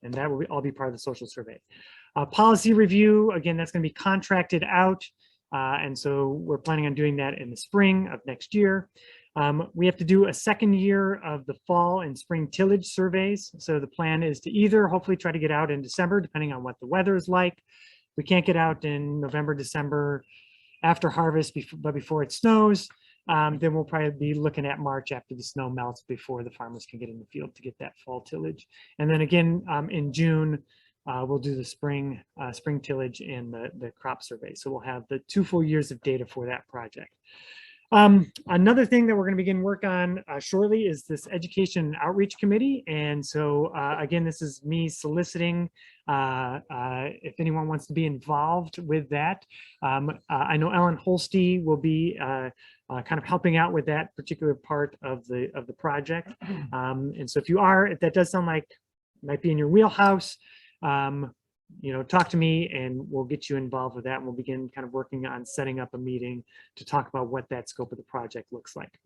And that will all be part of the social survey. Policy review, again, that's going to be contracted out. And so we're planning on doing that in the spring of next year. We have to do a second year of the fall and spring tillage surveys. So the plan is to either hopefully try to get out in December, depending on what the weather is like. We can't get out in November, December after harvest, but before it snows. Then we'll probably be looking at March after the snow melts, before the farmers can get in the field to get that fall tillage. And then again, in June, we'll do the spring tillage and the crop survey. So we'll have the 2 full years of data for that project. Another thing that we're going to begin work on shortly is this education and outreach committee. And so again, this is me soliciting if anyone wants to be involved with that. I know Ellen Holste will be kind of helping out with that particular part of the project. And so if that does sound like might be in your wheelhouse, talk to me and we'll get you involved with that. And we'll begin kind of working on setting up a meeting to talk about what that scope of the project looks like.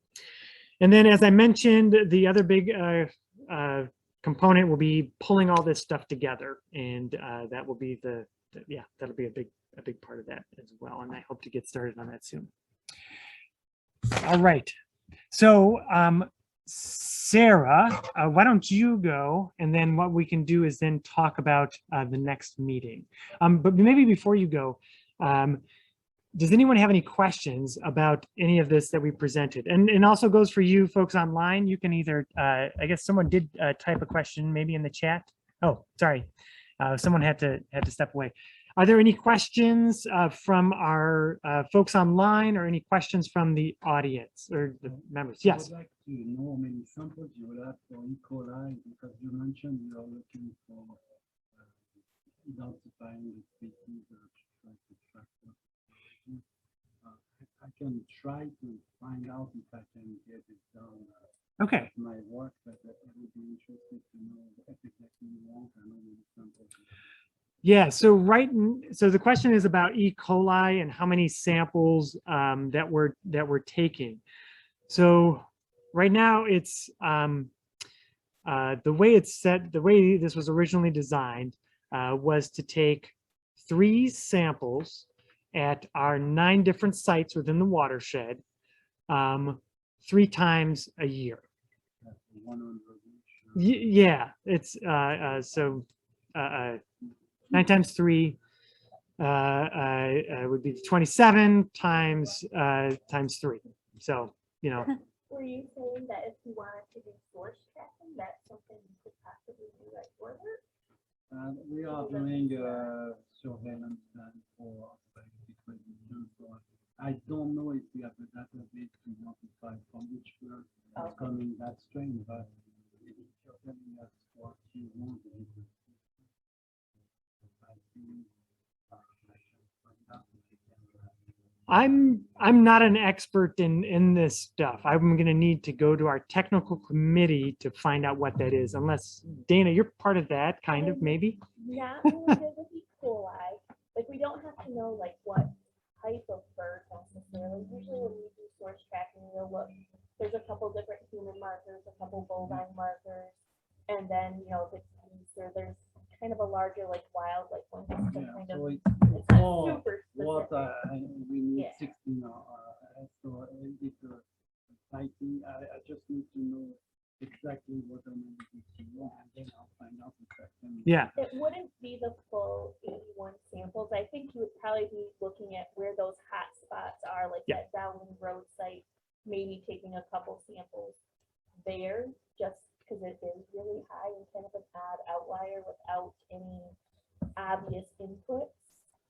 And then, as I mentioned, the other big component will be pulling all this stuff together. And that will be that'll be a big part of that as well. And I hope to get started on that soon. All right. So, Sarah, why don't you go, and then what we can do is then talk about the next meeting. But maybe before you go, does anyone have any questions about any of this that we presented? And also goes for you folks online. You can either, I guess someone did type a question maybe in the chat. Oh, sorry. Someone had to step away. Are there any questions from our folks online, or any questions from the audience or the members? Yes.
I would like to know how many samples you will have for E. coli, because you mentioned you are looking for identifying the try to find out if I can get it done.
Okay.
My work, but I would be interested to know what exactly you want. I know maybe samples.
Yeah, so the question is about E. coli and how many samples that we're taking. So right now it's the way it's set, the way this was originally designed was to take 3 samples at our 9 different sites within the watershed 3 times a year. Yeah, it's so 9 times 3 would be 27 times times 3. So, you know.
Were you saying that if you wanted to do source tracking, that's something you could possibly do at further?
We are doing surveillance plan for equipment. So I don't know if we have the database to notify from which bird is coming that strain, but if you're telling us what you want, I think
I'm not an expert in this stuff. I'm going to need to go to our technical committee to find out what that is. Unless Dana, you're part of that, kind of, maybe.
Not really good with E. coli. Like we don't have to know like what type of bird necessarily. Usually when we do source tracking, we'll look. There's a couple different human markers, a couple bovine markers, and then if it's geese or there's kind of a larger like wild like one. Kind
so
of,
it's
not
more
super
what
specific.
we need
Yeah.
16 so it's exciting. I just need to know exactly what I'm going to do, and then I'll find out if I can.
Yeah.
It wouldn't be the full 81 samples. I think you would probably be looking at where those hot spots are, like that downwind road site, maybe taking a couple samples there, just because it is really high and kind of an odd outlier without any obvious inputs.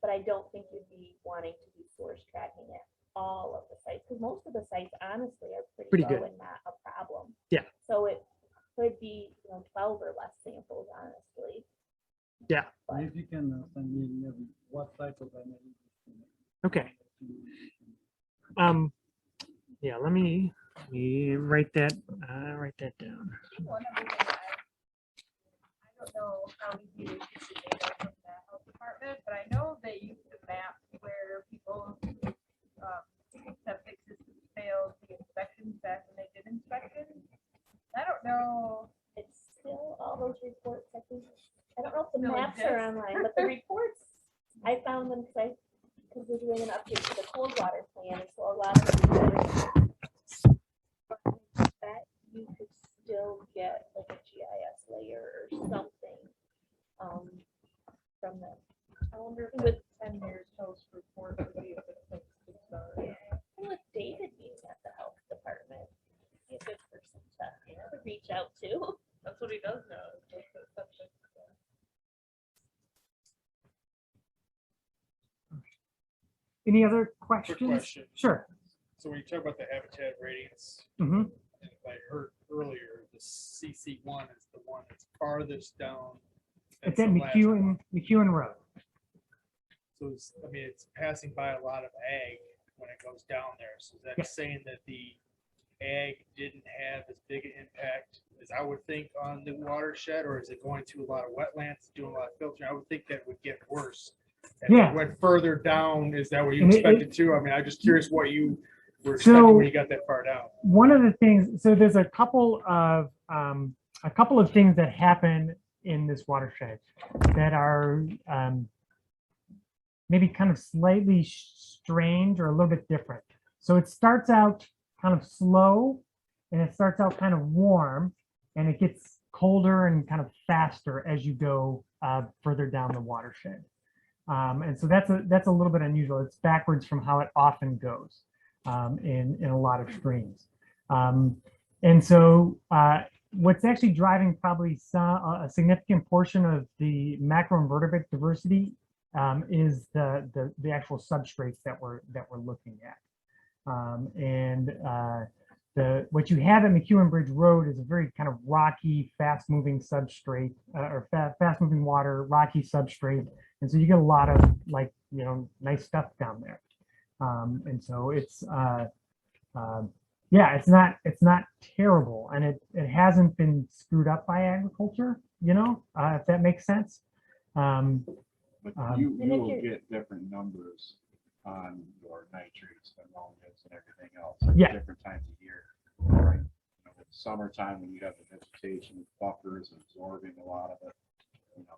But I don't think you'd be wanting to do source tracking at all of the sites, because most of the sites honestly are pretty low
good.
and not a problem.
Yeah.
So it could be 12 or less samples, honestly.
Yeah.
But
If you can send me maybe what type of analysis.
Okay. Yeah, let me write that down.
One of the things I don't know how we use the data from the health department, but I know they used to map where people septic systems failed the inspections back when they did inspections. I don't know.
it's still all those reports, I think. I don't know if the
Still
maps are
exist.
online, but the reports, I found them because we're doing an update to the cold water plan. So a lot of that you could still get like a GIS layer or something from them.
I wonder if
With
10 years post report would be a good place to start.
And with David being at the health department, he's a good person to reach out to.
That's what he does now.
Any other questions?
Quick question.
Sure.
So when you talk about the habitat ratings,
Mm-hmm.
and if I heard earlier, the CC1 is the one that's farthest down.
It's
That's
at
the last one.
McEwen Road.
So it's passing by a lot of ag when it goes down there. So is that
Yeah.
saying that the ag didn't have as big an impact as I would think on the watershed, or is it going to a lot of wetlands, doing a lot of filtering? I would think that would get worse. If
Yeah.
it went further down, is that what you
And
expected to? I mean, I'm just curious what you were expecting when you got that far down.
One of the things, so there's a couple of things that happen in this watershed that are maybe kind of slightly strange or a little bit different. So it starts out kind of slow and it starts out kind of warm and it gets colder and kind of faster as you go further down the watershed. And so that's a little bit unusual. It's backwards from how it often goes in a lot of streams. And so what's actually driving probably a significant portion of the macroinvertebrate diversity is the actual substrates that we're looking at. What you have at McEwen Bridge Road is a very kind of rocky, fast-moving substrate or fast-moving water, rocky substrate, and so you get a lot of nice stuff down there. And so it's yeah, it's not terrible, and it hasn't been screwed up by agriculture, if that makes sense.
But you
And if
will
you're-
get different numbers on your nitrates, ammonias and everything else
Yeah.
at different times of year. Right? In the summertime when you have the vegetation buffers absorbing a lot of it,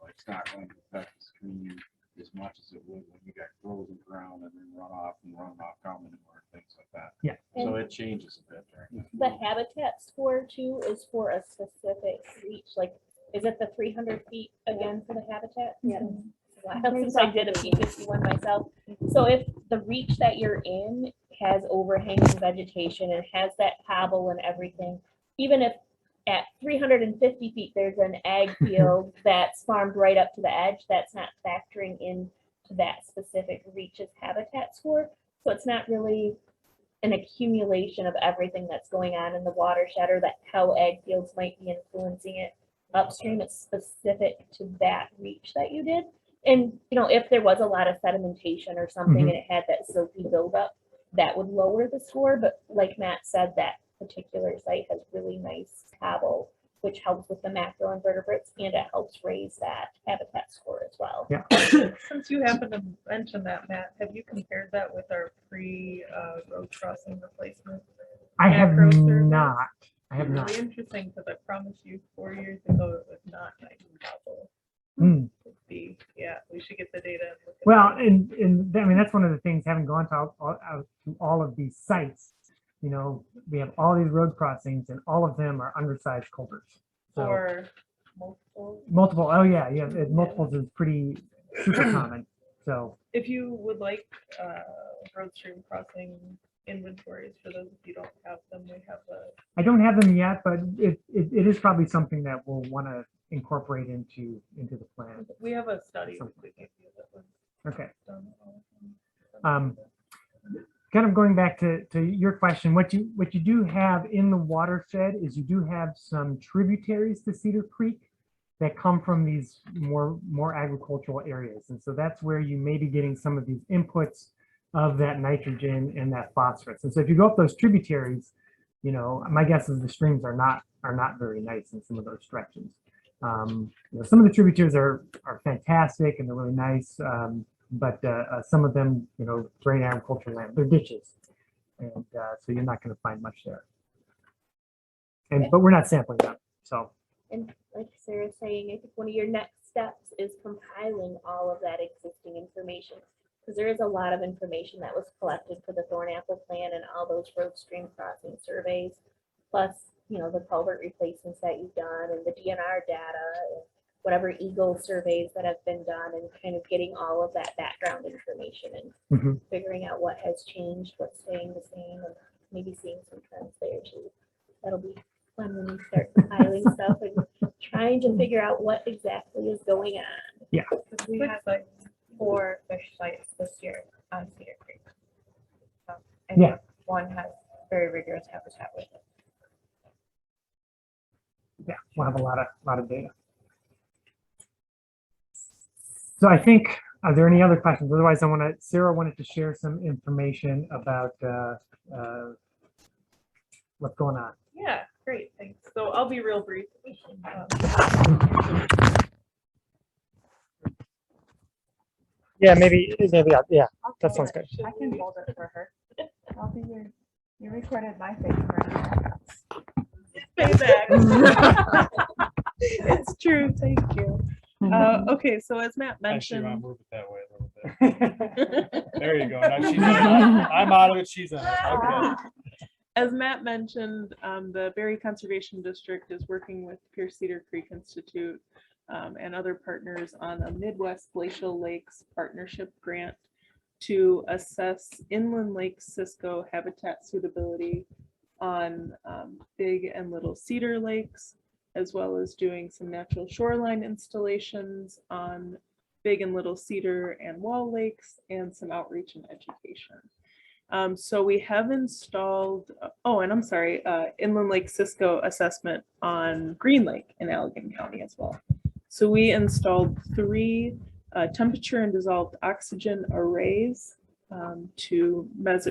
it's not going to affect the stream as much as it would when you got frozen ground and then runoff coming or things like that.
Yeah.
So it changes a bit during that.
The habitat score too is for a specific reach, like, is it the 300 feet again for the habitat? Yeah. Since I did a P51 myself. So if the reach that you're in has overhanging vegetation and has that cobble and everything, even if at 350 feet, there's an ag field that's farmed right up to the edge, that's not factoring into that specific reach's habitat score. So it's not really an accumulation of everything that's going on in the watershed or that how ag fields might be influencing it upstream. It's specific to that reach that you did. And, if there was a lot of sedimentation or something and it had that silty buildup, that would lower the score. But like Matt said, that particular site has really nice cobble, which helps with the macroinvertebrates and it helps raise that habitat score as well.
Yeah.
Since you happen to mention that, Matt, have you compared that with our road crossing replacement?
I have
macro survey?
not. I have
It's
not.
really interesting because I promised you 4 years ago it was not nice cobble. Yeah, we should get the data. And look at
Well,
that.
and I mean, that's one of the things, having gone to all of these sites, we have all these road crossings and all of them are undersized culverts. So
Or multiple.
multiple, oh yeah, multiples is pretty super common. So
If you would like road stream crossing inventories for those, if you don't have them, we have
I don't have them yet, but it is probably something that we'll want to incorporate into the plan.
we have a study we could give you that was
Okay.
done.
Kind of going back to your question, what you do have in the watershed is you do have some tributaries to Cedar Creek that come from these more agricultural areas. And so that's where you may be getting some of these inputs of that nitrogen and that phosphorus. And so if you go up those tributaries, my guess is the streams are not very nice in some of those stretches. Some of the tributaries are fantastic and they're really nice. But some of them, drain agricultural land. They're ditches, and so you're not going to find much there. But we're not sampling them, so.
And like Sarah's saying, I think one of your next steps is compiling all of that existing information. Because there is a lot of information that was collected for the Thornapple plan and all those road stream crossing surveys, plus, the culvert replacements that you've done and the DNR data and whatever Eagle surveys that have been done, and kind of getting all of that background information and figuring out what has changed, what's staying the same, and maybe seeing some trends there too. That'll be fun when you start compiling stuff and trying to figure out what exactly is going on.
Yeah.
We had like 4 fish sites this year on Cedar Creek. And
Yeah.
one has very rigorous habitat with it.
Yeah, we'll have a lot of data. So I think, are there any other questions? Otherwise, Sarah wanted to share some information about what's going on.
Yeah, great, thanks. So I'll be real brief.
Yeah, maybe, yeah, that sounds good.
I can hold it for her. I'll be your, you recorded my face for Payback. It's true, thank you. Okay, so as Matt
Actually,
mentioned.
I'll move it that way a little bit. There you go. Now she's in it. I'm out of it. She's in it. Okay.
As Matt mentioned, the Berry Conservation District is working with Pierce Cedar Creek Institute and other partners on a Midwest Glacial Lakes Partnership Grant to assess inland Lake Cisco habitat suitability on Big and Little Cedar Lakes, as well as doing some natural shoreline installations on Big and Little Cedar and Wall Lakes, and some outreach and education. So we have installed, and I'm sorry, Inland Lake Cisco assessment on Green Lake in Allegan County as well. So we installed 3 temperature and dissolved oxygen arrays to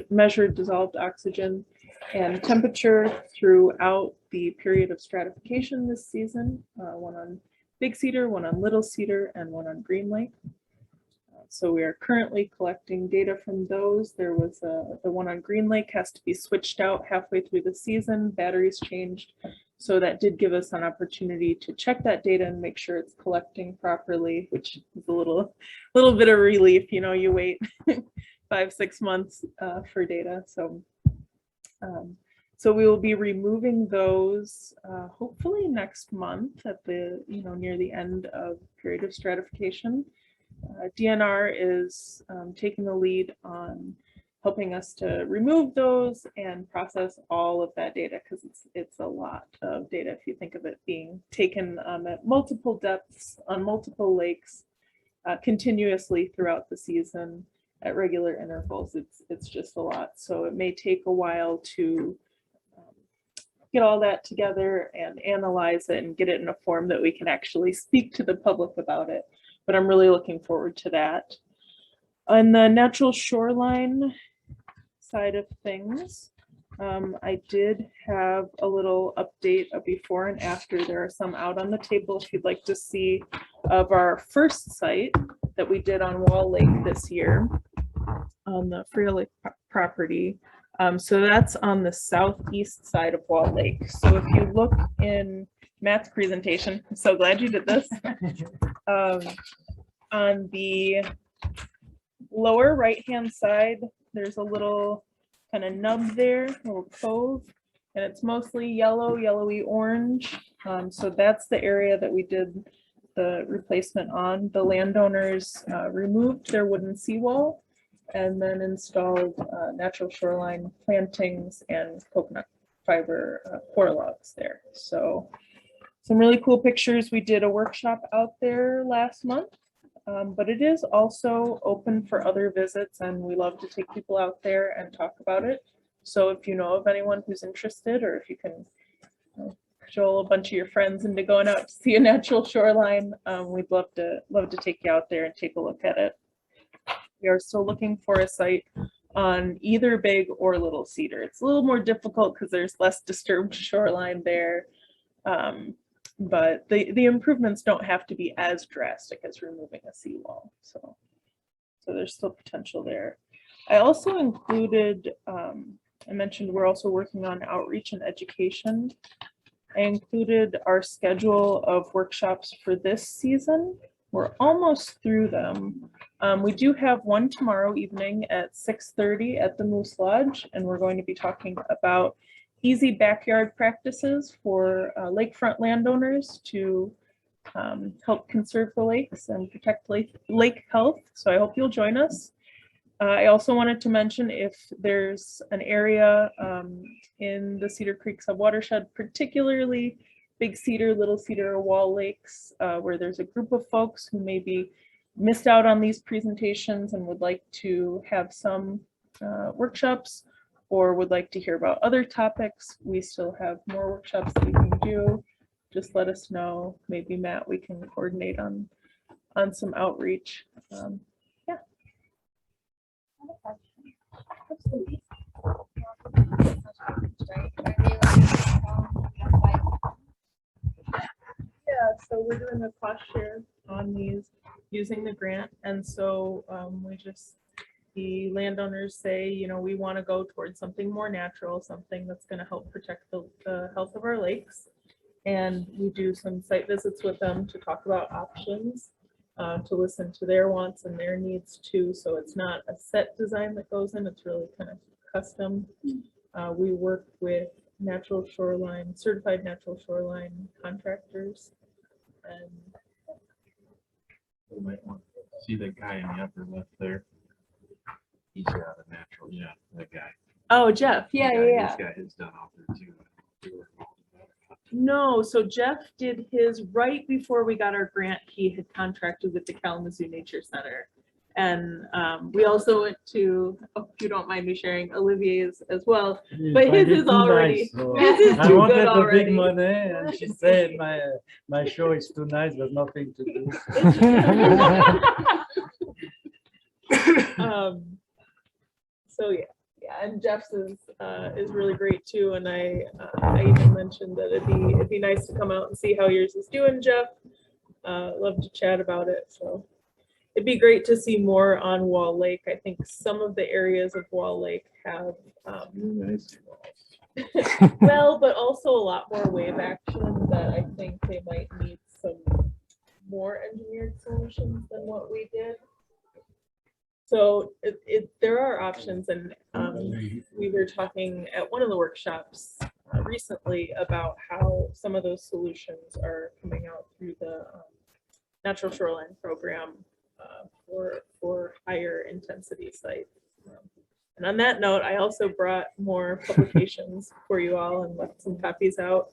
measure dissolved oxygen
and temperature throughout the period of stratification this season, one on Big Cedar, one on Little Cedar, and one on Green Lake. So we are currently collecting data from those. There was the one on Green Lake has to be switched out halfway through the season, batteries changed. So that did give us an opportunity to check that data and make sure it's collecting properly, which is a little bit of relief. You know, you wait 5-6 months for data. So so we will be removing those hopefully next month at the, near the end of period of stratification. DNR is taking the lead on helping us to remove those and process all of that data, because it's a lot of data if you think of it being taken at multiple depths on multiple lakes continuously throughout the season at regular intervals. It's just a lot. So it may take a while to get all that together and analyze it and get it in a form that we can actually speak to the public about it. But I'm really looking forward to that. On the natural shoreline side of things, I did have a little update of before and after. There are some out on the table if you'd like to see of our first site that we did on Wall Lake this year on the Frio Lake property. So that's on the southeast side of Wall Lake. So if you look in Matt's presentation, I'm so glad you did this. On the lower right-hand side, there's a little kind of nub there, a little cove, and it's mostly yellow, yellowy orange. So that's the area that we did the replacement on. The landowners removed their wooden seawall and then installed natural shoreline plantings and coconut fiber core logs there. So some really cool pictures. We did a workshop out there last month. But it is also open for other visits, and we love to take people out there and talk about it. So if you know of anyone who's interested, or if you can cajole a bunch of your friends into going out to see a natural shoreline, we'd love to take you out there and take a look at it. We are still looking for a site on either Big or Little Cedar. It's a little more difficult because there's less disturbed shoreline there. But the improvements don't have to be as drastic as removing a seawall. So there's still potential there. I also included, I mentioned we're also working on outreach and education. I included our schedule of workshops for this season. We're almost through them. We do have one tomorrow evening at 6:30 at the Moose Lodge, and we're going to be talking about easy backyard practices for lakefront landowners to help conserve the lakes and protect lake health. So I hope you'll join us. I also wanted to mention if there's an area in the Cedar Creek sub-watershed, particularly Big Cedar, Little Cedar, or Wall Lakes, where there's a group of folks who maybe missed out on these presentations and would like to have some workshops, or would like to hear about other topics, we still have more workshops that we can do. Just let us know. Maybe Matt, we can coordinate on some outreach. Yeah. Yeah, so we're doing a cost share on these using the grant, and so the landowners say, we want to go towards something more natural, something that's going to help protect the health of our lakes. And we do some site visits with them to talk about options, to listen to their wants and their needs too. So it's not a set design that goes in, it's really kind of custom. We work with certified natural shoreline contractors. And
you might want to see the guy in the upper left there. He's got a natural, that guy.
Oh, Jeff. Yeah.
He's got his done out there too.
No, so Jeff did his right before we got our grant. He had contracted with the Kalamazoo Nature Center. And we also went to, if you don't mind me sharing, Olivier's as well. But his is already,
nice,
his is
I
too
wanted
good
the
already.
big money, and she said my show is too nice, there's nothing to do.
So yeah, and Jeff's is really great too. And I even mentioned that it'd be nice to come out and see how yours is doing, Jeff. Love to chat about it. So it'd be great to see more on Wall Lake. I think some of the areas of Wall Lake have well, but also a lot more wave action that I think they might need some more engineered solutions than what we did. So there are options, and we were talking at one of the workshops recently about how some of those solutions are coming out through the Natural Shoreline Program for higher intensity sites. And on that note, I also brought more publications for you all and left some copies out.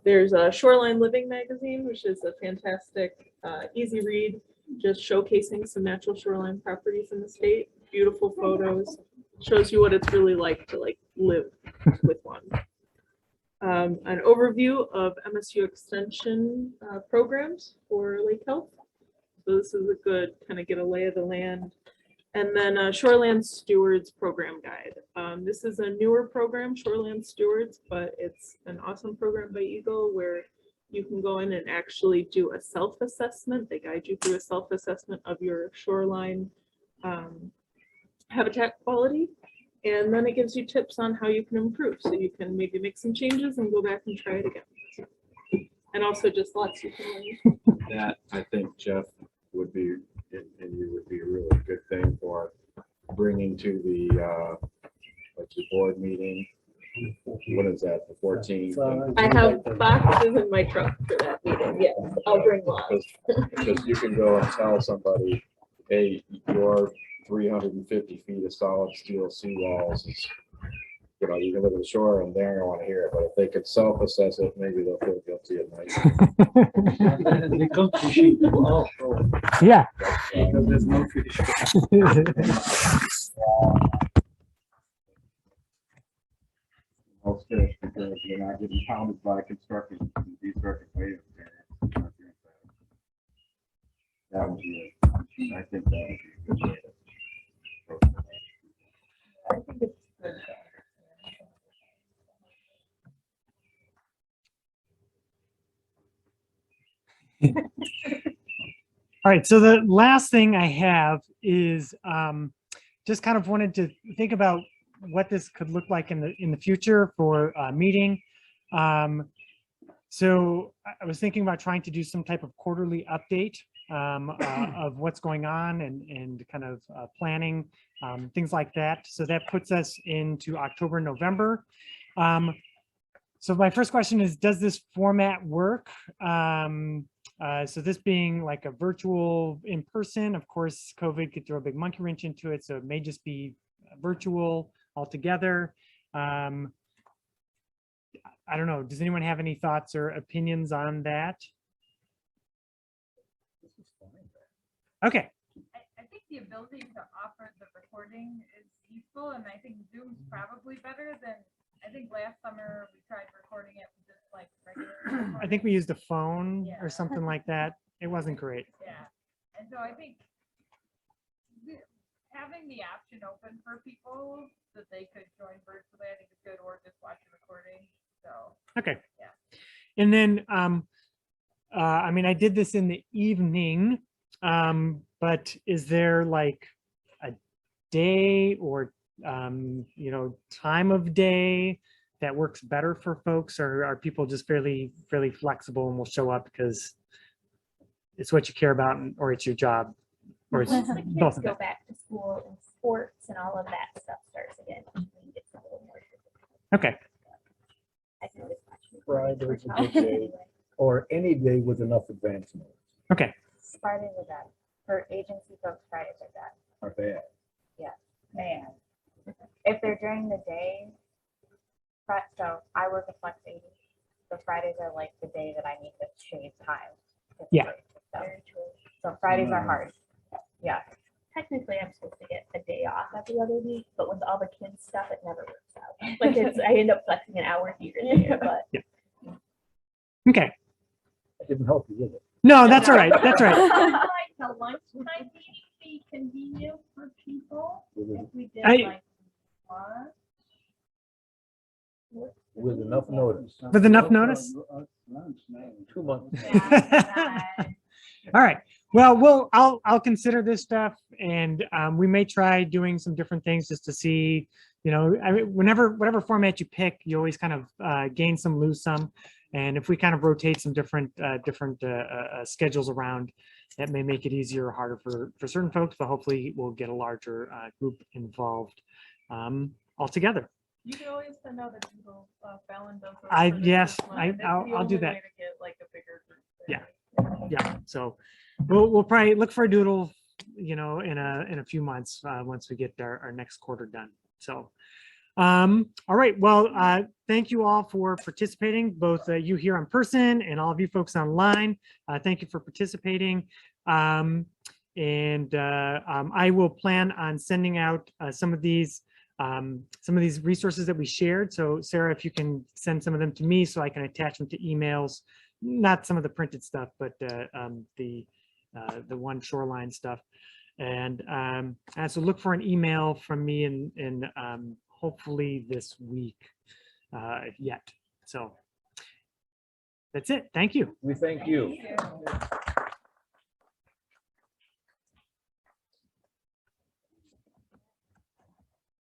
There's a Shoreline Living magazine, which is a fantastic, easy read, just showcasing some natural shoreline properties in the state. Beautiful photos, shows you what it's really like to live with one. An overview of MSU Extension programs for lake health. So this is a good kind of get a lay of the land. And then a Shoreland Stewards program guide. This is a newer program, Shoreland Stewards, but it's an awesome program by Eagle where you can go in and actually do a self-assessment. They guide you through a self-assessment of your shoreline habitat quality. And then it gives you tips on how you can improve. So you can maybe make some changes and go back and try it again. And also just lots you can learn.
That, I think, Jeff, would be, and you would be a really good thing for bringing to the like the board meeting. What is that, the 14th?
I have boxes in my truck for that meeting. Yes, I'll bring lots.
Because you can go and tell somebody, hey, your 350 feet of solid steel seawalls is, you know, you can live at the shore and they don't want to hear it, but if they could self-assess it, maybe they'll feel guilty at night.
They come fishing to our shore.
Yeah.
Because there's no fish.
Most fish, because you're not getting pounded by constructive destructive waves. That would be I think that would be a good way to.
I think it's good.
All right, so the last thing I have is just kind of wanted to think about what this could look like in the future for a meeting. So I was thinking about trying to do some type of quarterly update of what's going on and kind of planning, things like that. So that puts us into October, November. So my first question is, does this format work? So this being like a virtual in person, of course, COVID could throw a big monkey wrench into it. So it may just be virtual altogether. I don't know. Does anyone have any thoughts or opinions on that? Okay.
I think the ability to offer the recording is useful, and I think Zoom's probably better than, I think last summer we tried recording it with just like regular.
I think we used a phone or something like that. It wasn't great.
Yeah, and so I think having the option open for people that they could join virtually, I think is good, or just watch the recording. So
okay.
Yeah.
And then I mean, I did this in the evening, but is there like a day or you know, time of day that works better for folks, or are people just fairly flexible and will show up because it's what you care about, or it's your job, or it's
Once the
both
kids
of
go
it?
back to school and sports and all of that stuff starts again, it gets a little more difficult.
Okay.
I can always watch it.
Friday's a good day, or any day with enough advance notice.
Okay.
Fridays are bad. For agency folks, Fridays are bad.
Are bad.
Yeah, man. If they're during the day, so I work at Flex 80, so Fridays are like the day that I need to shave time.
Yeah.
So Fridays are hard. Yeah. Technically, I'm supposed to get a day off every other week, but with all the kids stuff, it never works out. Like I end up flexing an hour here and there, but.
Yeah. Okay.
I didn't help you with it.
No, that's all right. That's right.
Like the lunchtime meeting be convenient for people if we did
I-
like one.
With enough notice.
With enough notice?
2 months.
All right. Well, I'll consider this stuff, and we may try doing some different things just to see, you know, I mean, whatever format you pick, you always kind of gain some, lose some. And if we kind of rotate some different schedules around, that may make it easier or harder for certain folks, but hopefully we'll get a larger group involved altogether.
You can always send out a doodle. Fallon does.
Yes, I'll do that. Yeah. So we'll probably look for a doodle, you know, in a few months once we get our next quarter done. So, all right. Well, thank you all for participating, both you here in person and all of you folks online. Thank you for participating. I will plan on sending out some of these resources that we shared. So Sarah, if you can send some of them to me so I can attach them to emails, not some of the printed stuff, but the one shoreline stuff. And so look for an email from me in hopefully this week yet. So that's it. Thank you.
We thank you.